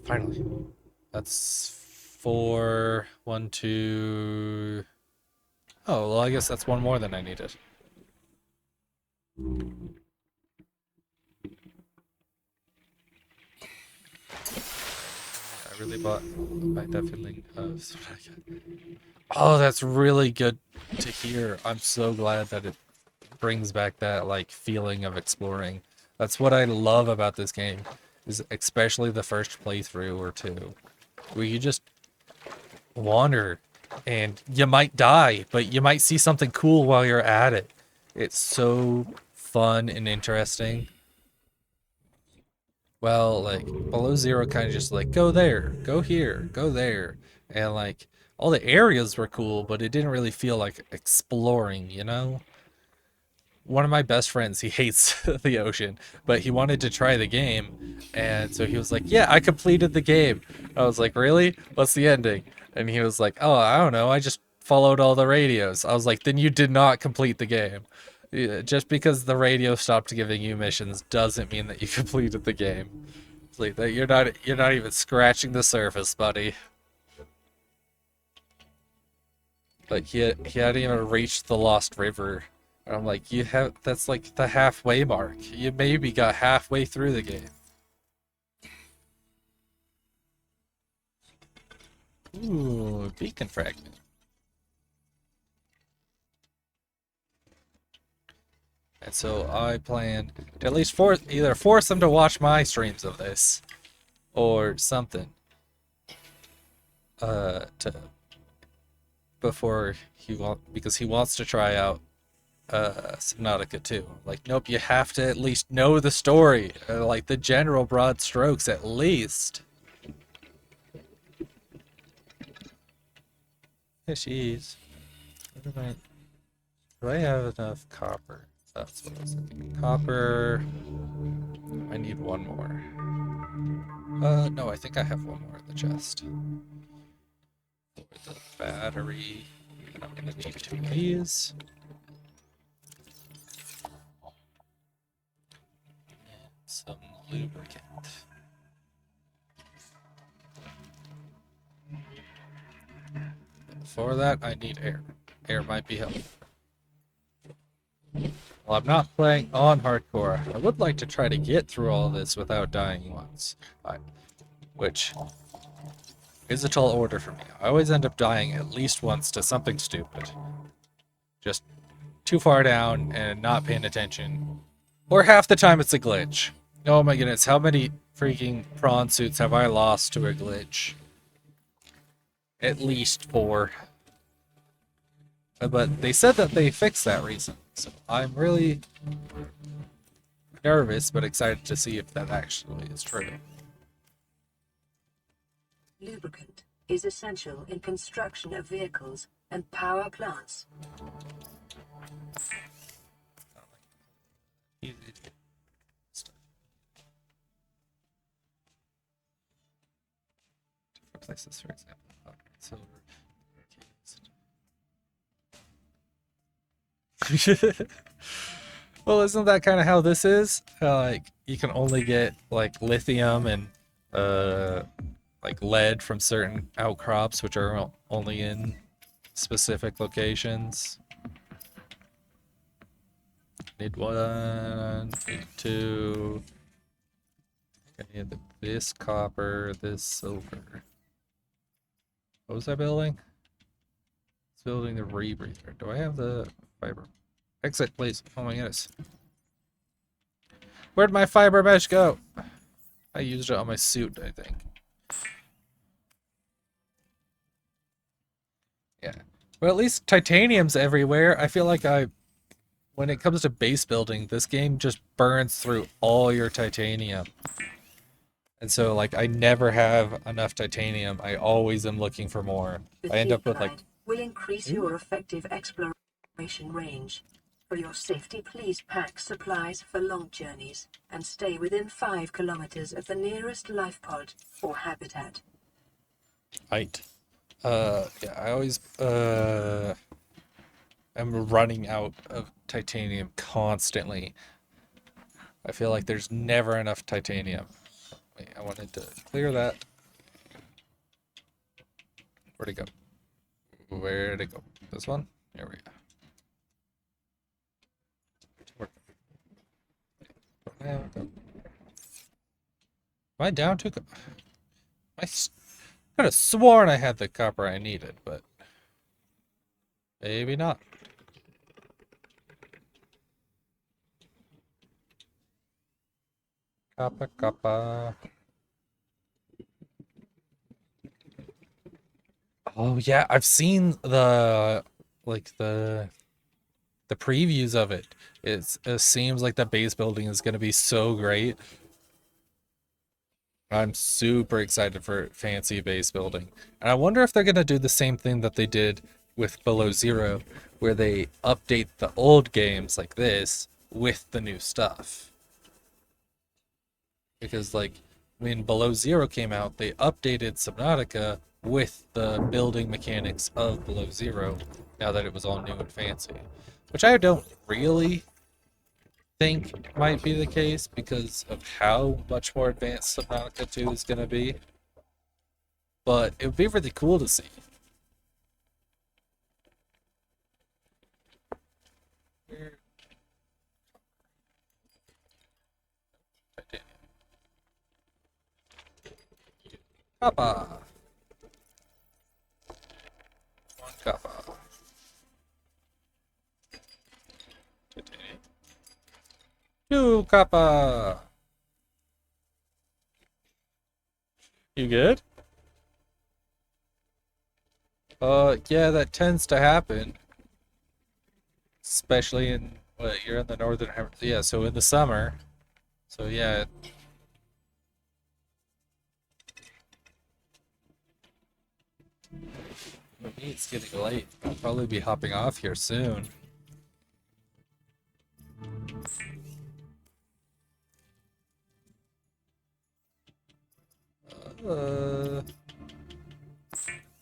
finally, that's 4, 1, 2. Oh, well, I guess that's one more than I needed. really bought like that feeling of. Oh, that's really good to hear. I'm so glad that it brings back that like feeling of exploring. That's what I love about this game, is especially the first playthrough or two, where you just wander and you might die, but you might see something cool while you're at it. It's so fun and interesting. Well, like Below Zero kind of just like go there, go here, go there, and like all the areas were cool, but it didn't really feel like exploring, you know? One of my best friends, he hates the ocean, but he wanted to try the game, and so he was like, "Yeah, I completed the game." I was like, "Really? What's the ending?" And he was like, "Oh, I don't know. I just followed all the radios." I was like, "Then you did not complete the game. Yeah, just because the radio stopped giving you missions doesn't mean that you completed the game. It's like that you're not even scratching the surface, buddy." Like he hadn't even reached the Lost River. And I'm like, that's like the halfway mark. You maybe got halfway through the game. Ooh, beacon fragment. And so I plan to at least either force them to watch my streams of this or something. To before because he wants to try out Subnautica too. Like, nope, you have to at least know the story, like the general broad strokes at least. Fishies. Do I have enough copper? That's what I was thinking. Copper. I need one more. No, I think I have one more in the chest. With the battery. And I'm gonna need two of these. And some lubricant. Before that, I need air. Air might be helpful. Well, I'm not playing on hardcore. I would like to try to get through all this without dying once. Which is a tall order for me. I always end up dying at least once to something stupid. Just too far down and not paying attention. Or half the time it's a glitch. Oh my goodness, how many freaking prawn suits have I lost to a glitch? At least 4. But they said that they fixed that reason, so I'm really nervous but excited to see if that actually is true. Lubricant is essential in construction of vehicles and power plants. Easy to get stuff. Different places, for example. Silver. Well, isn't that kind of how this is? Like, you can only get like lithium and like lead from certain outcrops, which are only in specific locations. Need 1, need 2. I need this copper, this silver. What was I building? It's building the rebreather. Do I have the fiber? Exit, please. Oh my goodness. Where'd my fiber mesh go? I used it on my suit, I think. Yeah. But at least titanium's everywhere. I feel like when it comes to base building, this game just burns through all your titanium. And so, like, I never have enough titanium. I always am looking for more. The I end up with, like... Glide will increase your effective exploration range. For your safety, please pack supplies for long journeys and stay within 5 kilometers of the nearest life pod or habitat. Height. Yeah, I always, am running out of titanium constantly. I feel like there's never enough titanium. Wait, I wanted to clear that. Where'd it go? Where'd it go? This one? There we go. Am I down to... Could have sworn I had the copper I needed, but maybe not. Copper, copper. Oh yeah, I've seen the the previews of it. It seems like the base building is gonna be so great. I'm super excited for fancy base building. And I wonder if they're gonna do the same thing that they did with Below Zero, where they update the old games like this with the new stuff. Because like when Below Zero came out, they updated Subnautica with the building mechanics of Below Zero, now that it was all new and fancy. Which I don't really think might be the case because of how much more advanced Subnautica 2 is going to be. But it would be really cool to see. Kappa. One kappa. Two kappa. You good? Yeah, that tends to happen. Especially in, what, you're in the northern hemisphere. Yeah, so in the summer. So yeah. For me, it's getting late. I'll probably be hopping off here soon.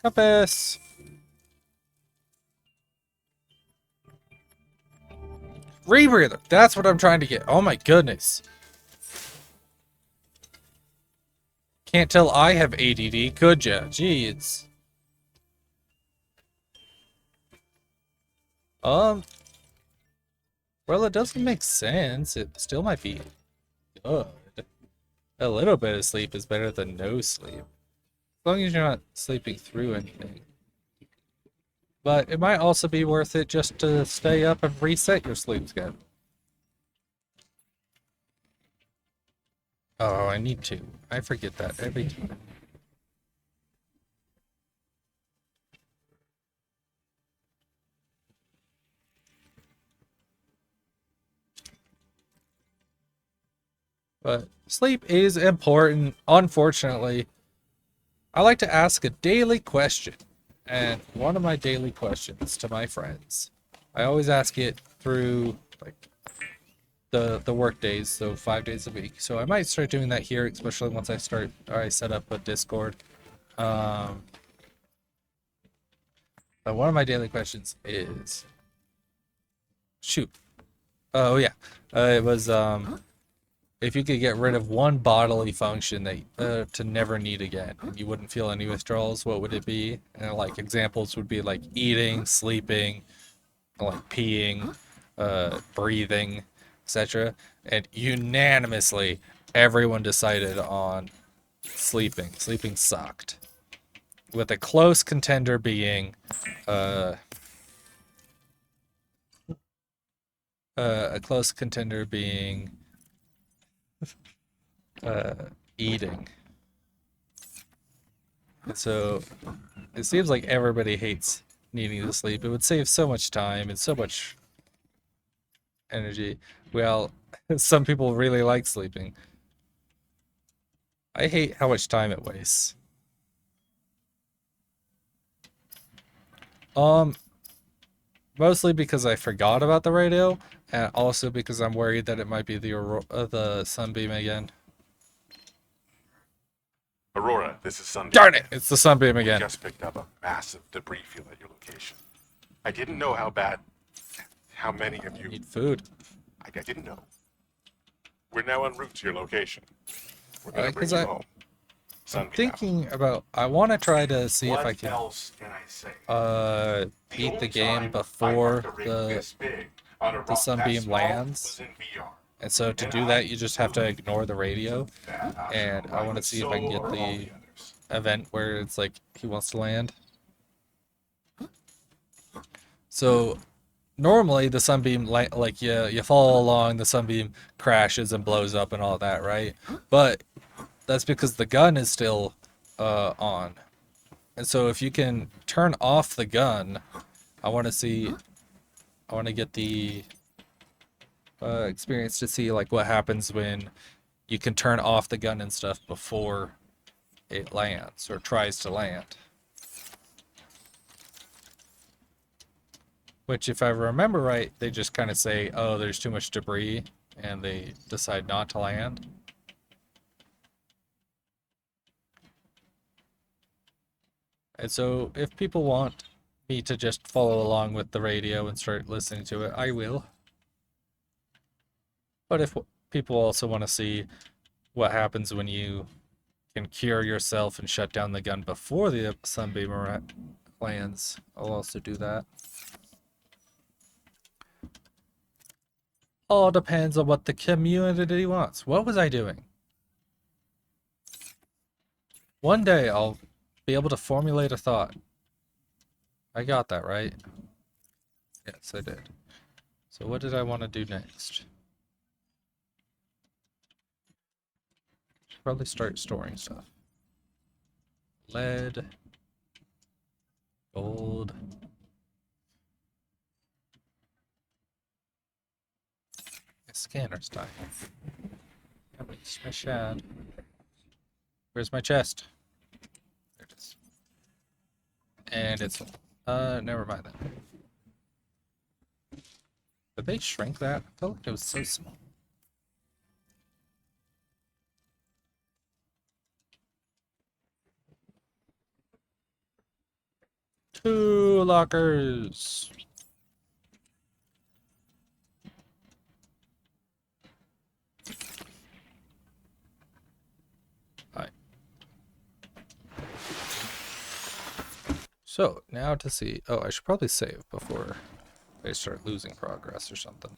Compass. Rebreather. That's what I'm trying to get. Oh my goodness. Can't tell I have ADD, could ya? Gee, it's... Well, it doesn't make sense. It still might be good. A little bit of sleep is better than no sleep. As long as you're not sleeping through anything. But it might also be worth it just to stay up and reset your sleep schedule. Oh, I need to. I forget that every time. But sleep is important. Unfortunately, I like to ask a daily question. And one of my daily questions to my friends, I always ask it through like the work days, so 5 days a week. So I might start doing that here, especially once I set up a Discord. But one of my daily questions is, shoot. Oh yeah, it was if you could get rid of one bodily function that to never need again, and you wouldn't feel any withdrawals, what would it be? And like examples would be like eating, sleeping, like peeing, breathing, etc. And unanimously, everyone decided on sleeping. Sleeping sucked. With a close contender being a close contender being eating. And so it seems like everybody hates needing to sleep. It would save so much time and so much energy. Well, some people really like sleeping. I hate how much time it wastes. Mostly because I forgot about the radio, and also because I'm worried that it might be the sunbeam again. Aurora, this is Sunday. Darn it! It's the sunbeam We again. just picked up a massive debris field at your location. I didn't know how many of you... Need food. I didn't know. We're now en route to your location. We're gonna bring 'cause you I- home. I'm Sunbeam out. thinking about. I want to try to see if What I can else can I say? beat only the game time before I marked a rig the this big on a rock that sunbeam small lands. was in VR. And so to do that, you just have to ignore the radio. And I want to see if I can get event where it's like he wants to land. So normally the sunbeam like you follow along, the sunbeam crashes and blows up and all that, right? But that's because the gun is still on. And so if you can turn off the gun, I want to get the experience to see like what happens when you can turn off the gun and stuff before it lands or tries to land. Which, if I remember right, they just kind of say, oh, there's too much debris, and they decide not to land. And so, if people want me to just follow along with the radio and start listening to it, I will. But if people also want to see what happens when you can cure yourself and shut down the gun before the sunbeam lands, I'll also do that. All depends on what the community wants. What was I doing? One day I'll be able to formulate a thought. I got that, right? Yes, I did. So what did I want to do next? Should probably start storing stuff. Lead. Gold. My scanner's dying. That makes me sad. Where's my chest? There it is. And it's never mind that. Did they shrink that? I felt like it was so small. Two lockers. Alright. So, now to see. Oh, I should probably save before I start losing progress or something.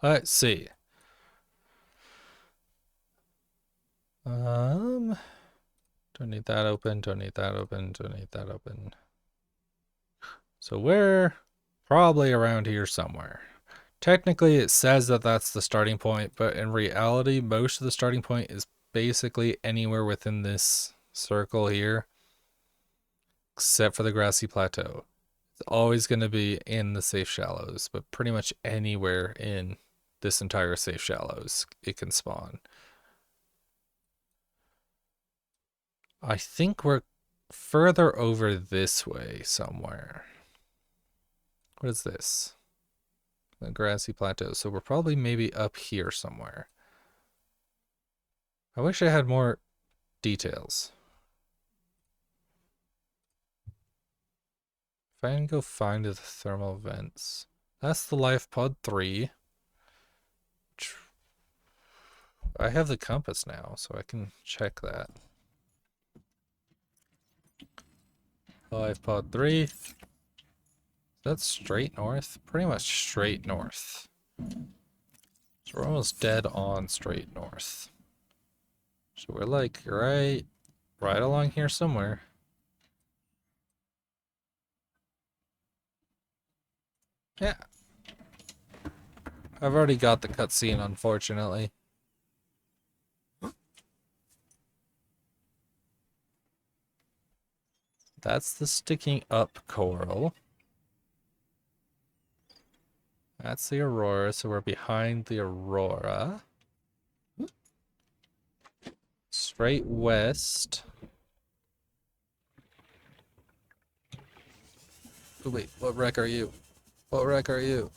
Let's see. Don't need that open, don't need that open, don't need that open. So we're probably around here somewhere. Technically, it says that that's the starting point, but in reality, most of the starting point is basically anywhere within this circle here, except for the grassy plateau. It's always going to be in the safe shallows, but pretty much anywhere in this entire safe shallows it can spawn. I think we're further over this way somewhere. What is this? The grassy plateau. So we're probably maybe up here somewhere. I wish I had more details. If I can go find the thermal vents. That's the life pod 3. I have the compass now, so I can check that. Life pod 3. That's straight north? Pretty much straight north. So we're almost dead on straight north. So we're like right along here somewhere. Yeah. I've already got the cutscene, unfortunately. That's the sticking up coral. That's the aurora, so we're behind the aurora. Straight west. Oh, wait, what wreck are you? What wreck are you?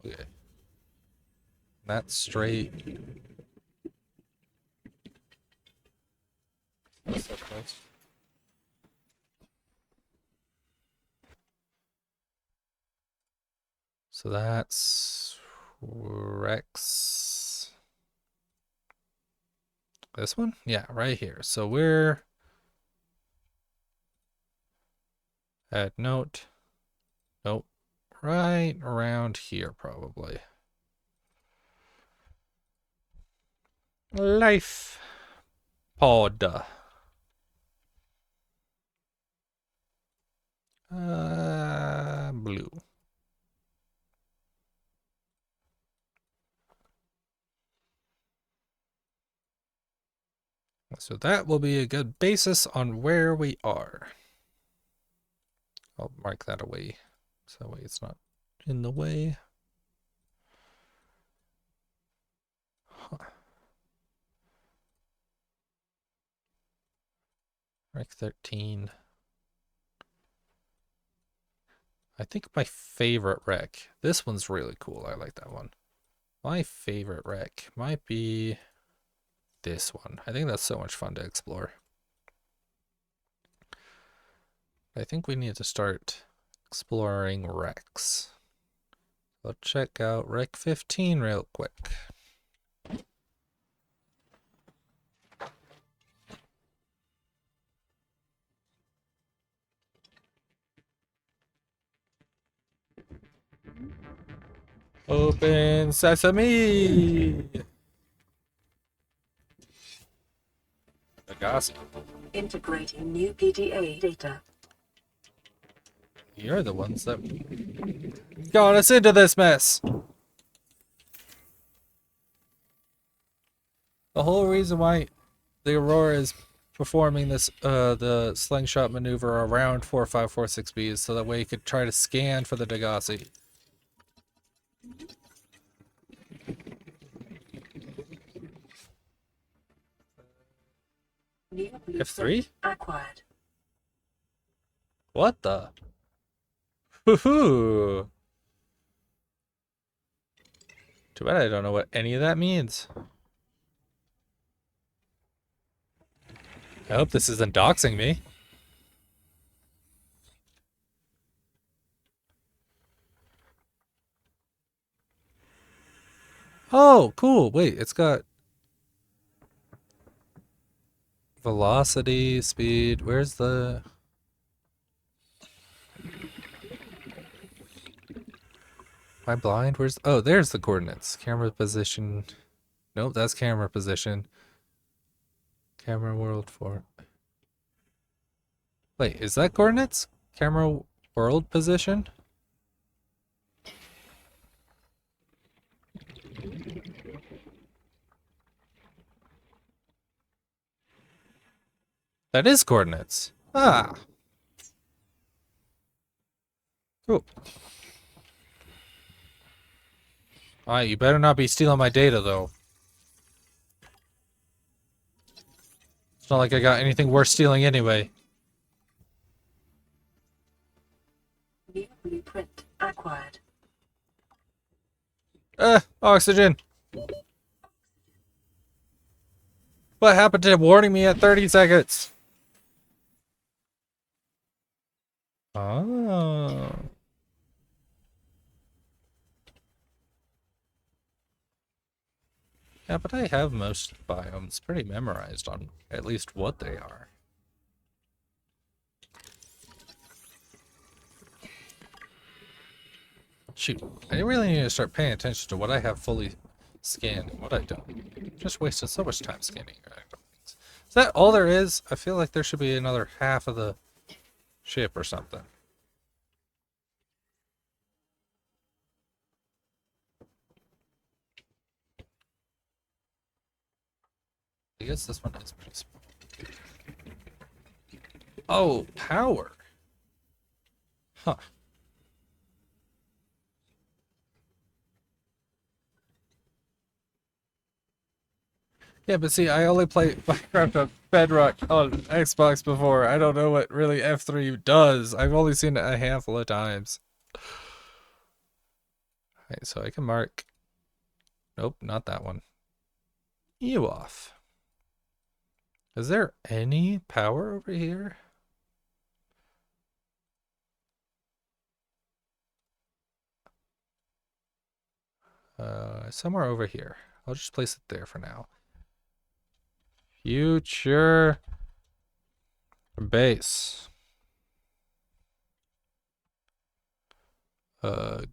Okay. That's straight. That's so close. So that's Rex. This one? Yeah, right here. So we're Add note. Nope. Right around here, probably. Life pod. Blue. So that will be a good basis on where we are. I'll mark that away, so that way it's not in the way. Huh. Rec 13. I think my favorite rec. This one's really cool. I like that one. My favorite rec might be this one. I think that's so much fun to explore. I think we need to start exploring recs. Let's check out Rec 15 real quick. Open sesame! The gossip. Integrating new PDA data. You're the ones that got us into this mess. The whole reason why the Aurora is performing this, the slingshot maneuver around 4546B is so that way you could try to scan for the Degasi. New F3? acquired. What the? Hoo-hoo! Too bad I don't know what any of that means. I hope this isn't doxing me. Oh, cool. Wait, it's got velocity, speed. Where's the... Am I blind? Where's... Oh, there's the coordinates. Camera position. Nope, that's camera position. Camera world 4. Wait, is that coordinates? Camera world position? That is coordinates. Ah. Cool. Alright, you better not be stealing my data, though. It's not like I got anything worth stealing anyway. New blueprint acquired. Oxygen. What happened to warning me at 30 seconds? Oh. Yeah, but I have most biomes pretty memorized on at least what they are. Shoot, I really need to start paying attention to what I have fully scanned and what I don't. Just wasted so much time scanning. Is that all there is? I feel like there should be another half of the ship or something. I guess this one is pretty small. Oh, power. Huh. Yeah, but see, I only played Minecraft on Bedrock on Xbox before. I don't know what really F3 does. I've only seen it a handful of times. Alright, so I can mark... Nope, not that one. You off. Is there any power over here? Somewhere over here. I'll just place it there for now. Future base.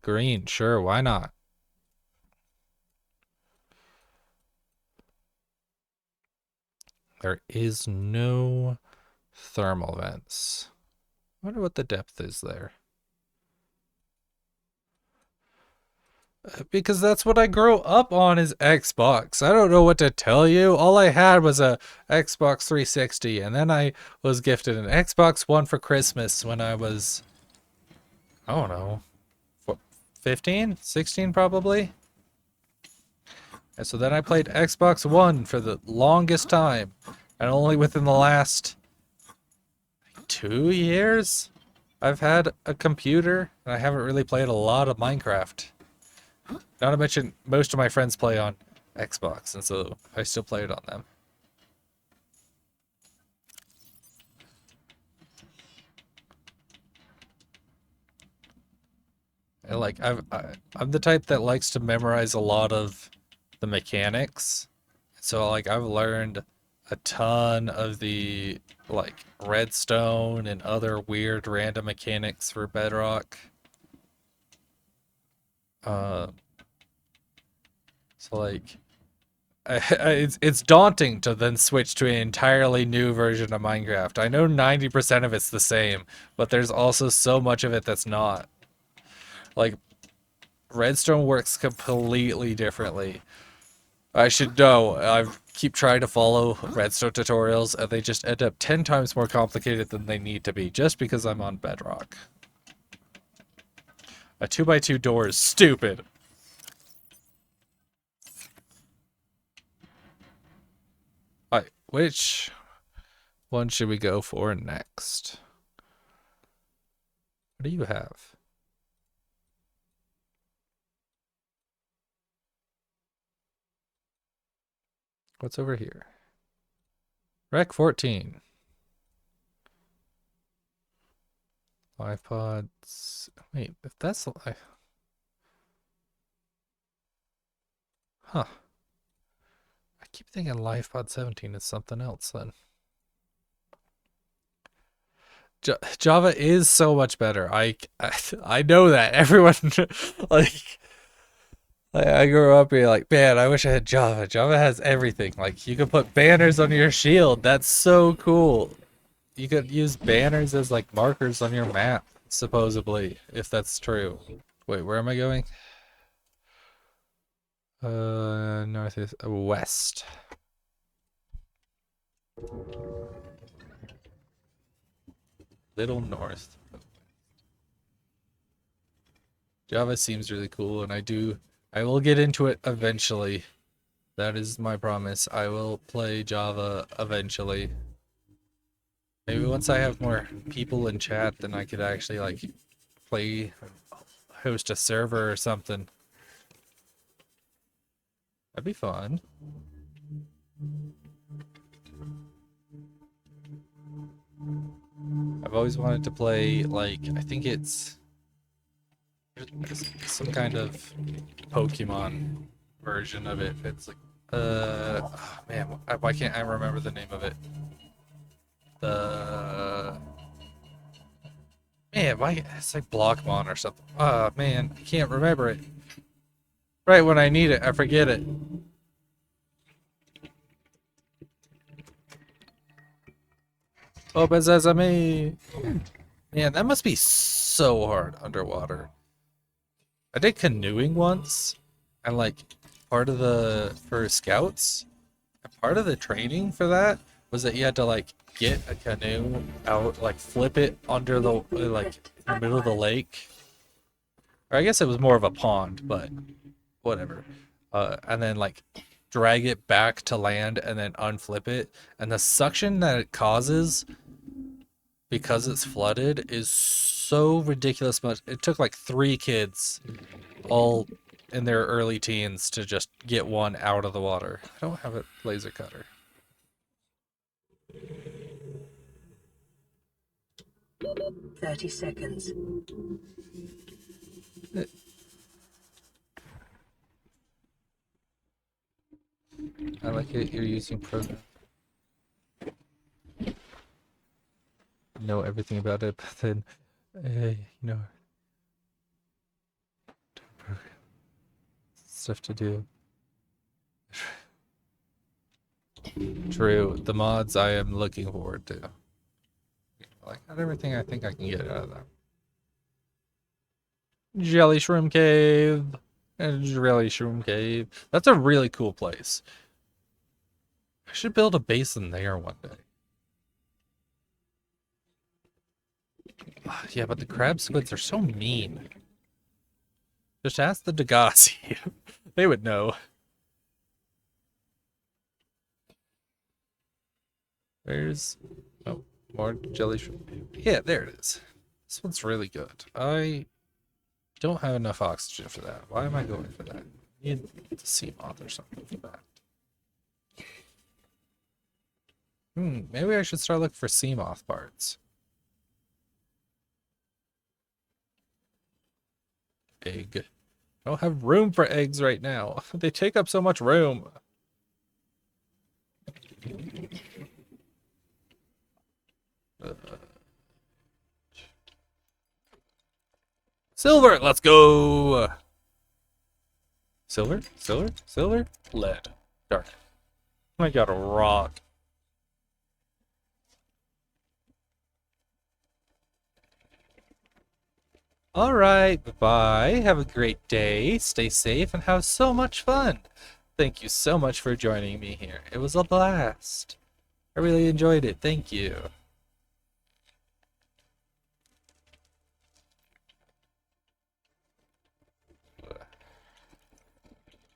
Green, sure, why not? There is no thermal vents. I wonder what the depth is there. Because that's what I grew up on is Xbox. I don't know what to tell you. All I had was a Xbox 360, and then I was gifted an Xbox One for Christmas when I was, I don't know, 15, 16 probably. And so then I played Xbox One for the longest time, and only within the last 2 years I've had a computer, and I haven't really played a lot of Minecraft. Not to mention, most of my friends play on Xbox, and so I still play it on them. And like, I'm the type that likes to memorize a lot of the mechanics. So like, I've learned a ton of the like redstone and other weird random mechanics for Bedrock. So like, it's daunting to then switch to an entirely new version of Minecraft. I know 90% of it's the same, but there's also so much of it that's not. Like, redstone works completely differently. I should know. I keep trying to follow redstone tutorials, and they just end up 10 times more complicated than they need to be, just because I'm on Bedrock. A 2x2 door is stupid. Alright, which one should we go for next? What do you have? What's over here? Rec 14. Live pods. Wait, if that's huh. I keep thinking Live Pod 17 is something else then. Java is so much better. I know that. Everyone like I grew up being like, man, I wish I had Java. Java has everything. Like you can put banners on your shield. That's so cool. You could use banners as like markers on your map, supposedly, if that's true. Wait, where am I going? Northeast, west. Little north. Java seems really cool, and I will get into it eventually. That is my promise. I will play Java eventually. Maybe once I have more people in chat, then I could actually like play, host a server or something. That'd be fun. I've always wanted to play, like, I think it's some kind of Pokemon version of it. It's like, oh, man, why can't I remember the name of it? Man, why, it's like Blockmon or something. Oh, man, I can't remember it. Right when I need it, I forget it. Open sesame! Man, that must be so hard underwater. I did canoeing once, and like part of for scouts, and part of the training for that was that you had to like get a canoe out, like flip it under the like in the middle of the lake. Or I guess it was more of a pond, but whatever. And then like drag it back to land and then unflip it, and the suction that it causes because it's flooded is so ridiculous much. It took like 3 kids all in their early teens to just get one out of the water. I don't have a laser cutter. "30 seconds. I like it. You're using program. Know everything about it, but then, you know, stuff to do. True. The mods I am looking forward to. Like, not everything I think I can get out of them. Jelly Shroom Cave. And Jelly Shroom Cave. That's a really cool place. I should build a base in there one day. Yeah, but the crab squids are so mean. Just ask the Degassi. They would know. There's... Oh, more jelly shrimp. Yeah, there it is. This one's really good. I don't have enough oxygen for that. Why am I going for that? I need the sea moth or something for that. Maybe I should start looking for sea moth parts. Egg. I don't have room for eggs right now. They take up so much room. Silver, let's go. Silver, silver, silver, lead, dark. I got a rock. All right, bye. Have a great day. Stay safe and have so much fun. Thank you so much for joining me here. It was a blast. I really enjoyed it. Thank you.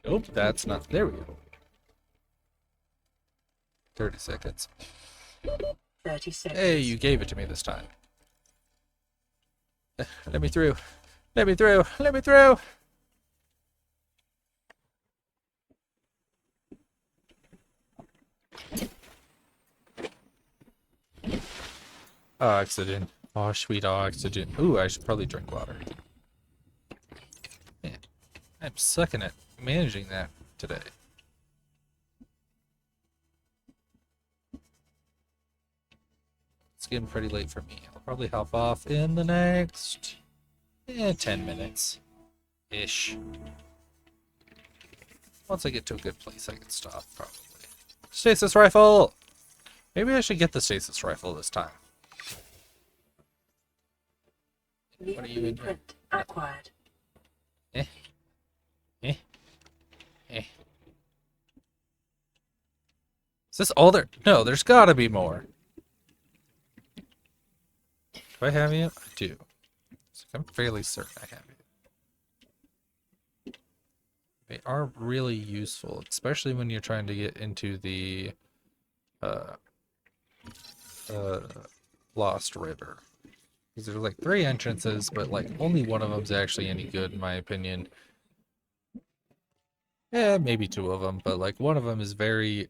Nope, that's not. There we go. 30 seconds. 30 seconds. Hey, you gave it to me this time. Let me through. Let me through. Let me through. Oxygen. Oh, sweet oxygen. Ooh, I should probably drink water. Yeah, I'm sucking at managing that today. It's getting pretty late for me. I'll probably hop off in the next 10 minutes ish. Once I get to a good place, I can stop probably. Stasis rifle. Maybe I should get the stasis rifle this time. New What are you in here? blueprint acquired. Eh. Eh. Eh. Is this all there? No, there's gotta be more. Do I have you? I do. I'm fairly certain I have it. They are really useful, especially when you're trying to get into the Lost River. Because there's like 3 entrances, but like only one of them's actually any good in my opinion. Yeah, maybe 2 of them, but like one of them is a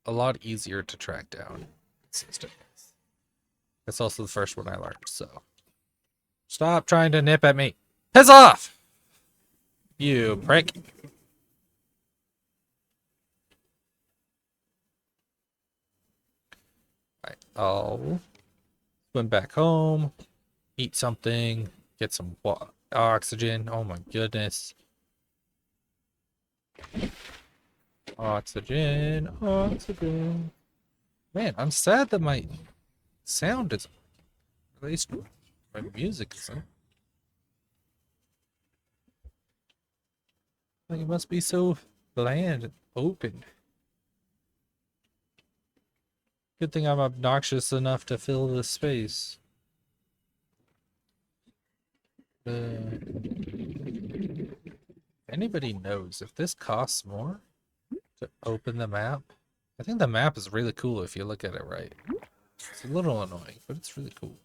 lot easier to track down. That's also the first one I learned, so. Stop trying to nip at me. Piss off! You prick. Alright, I'll swim back home, eat something, get some oxygen. Oh my goodness. Oxygen, oxygen. Man, I'm sad that my sound is, at least my music isn't. Like it must be so bland and open. Good thing I'm obnoxious enough to fill this space. If anybody knows if this costs more to open the map, I think the map is really cool if you look at it right. It's a little annoying, but it's really cool.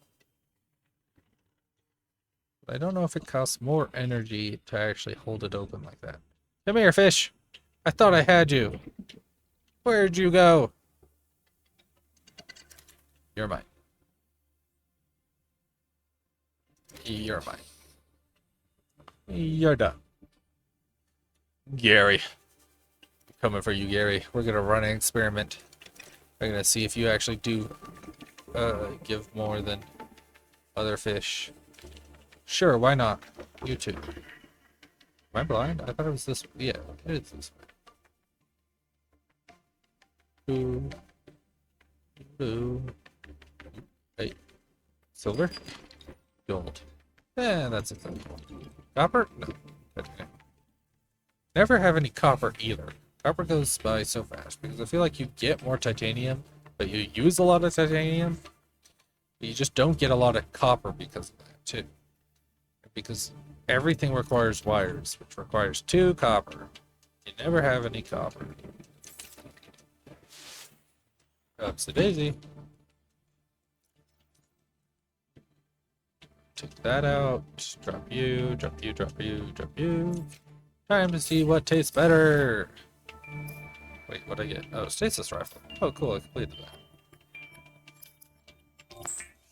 But I don't know if it costs more energy to actually hold it open like that. Come here, fish. I thought I had you. Where'd you go? You're mine. You're mine. You're done. Gary. I'm coming for you, Gary. We're gonna run an experiment. We're gonna see if you actually do give more than other fish. Sure, why not? You too. Am I blind? I thought it was this way. Yeah, it is this way. Ooh. Ooh. Hey. Silver? Gold. That's acceptable. Copper? No. Okay. Never have any copper either. Copper goes by so fast because I feel like you get more titanium, but you use a lot of titanium. But you just don't get a lot of copper because of that too. Because everything requires wires, which requires 2 copper. You never have any copper. Ups the daisy. Take that out. Drop you, drop you, drop you, drop you. Time to see what tastes better. Wait, what'd I get? Oh, stasis rifle. Oh, cool, I completed that.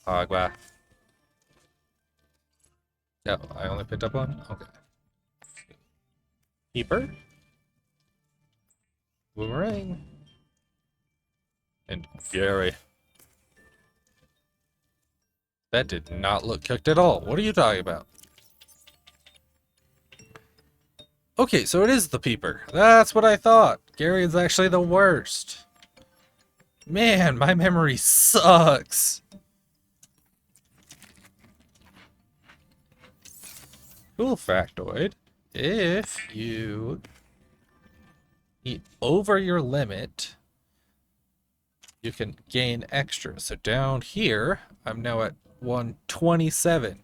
Agua. Oh, I only picked up one? Okay. Keeper. Boomerang. And Gary. That did not look cooked at all. What are you talking about? Okay, so it is the peeper. That's what I thought. Gary is actually the worst. Man, my memory sucks. Cool factoid. If you eat over your limit, you can gain extra. So down here, I'm now at 127.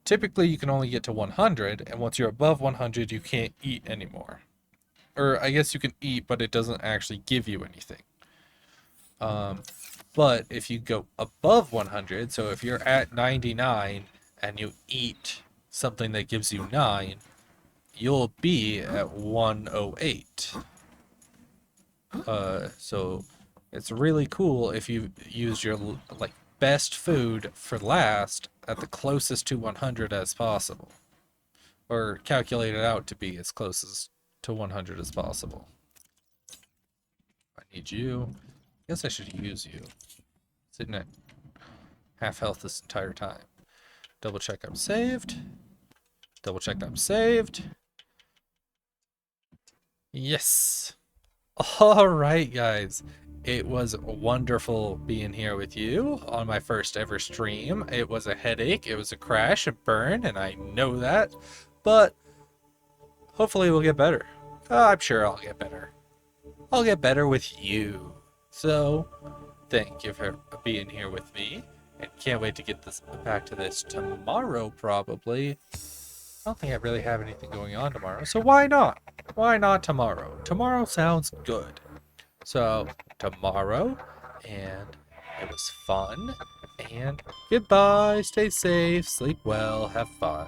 Typically, you can only get to 100, and once you're above 100, you can't eat anymore. Or I guess you can eat, but it doesn't actually give you anything. But if you go above 100, so if you're at 99 and you eat something that gives you 9, you'll be at 108. So it's really cool if you use your like best food for last at the closest to 100 as possible, or calculate it out to be as close as to 100 as possible. I need you. I guess I should use you. Sitting at half health this entire time. Double check I'm saved. Double check I'm saved. Yes. All right, guys. It was wonderful being here with you on my first ever stream. It was a headache, it was a crash, a burn, and I know that. But hopefully we'll get better. I'm sure I'll get better. I'll get better with you. So, thank you for being here with me. And can't wait to get this back to this tomorrow, probably. I don't think I really have anything going on tomorrow, so why not? Why not tomorrow? Tomorrow sounds good. So, tomorrow, and it was fun, and goodbye, stay safe, sleep well, have fun.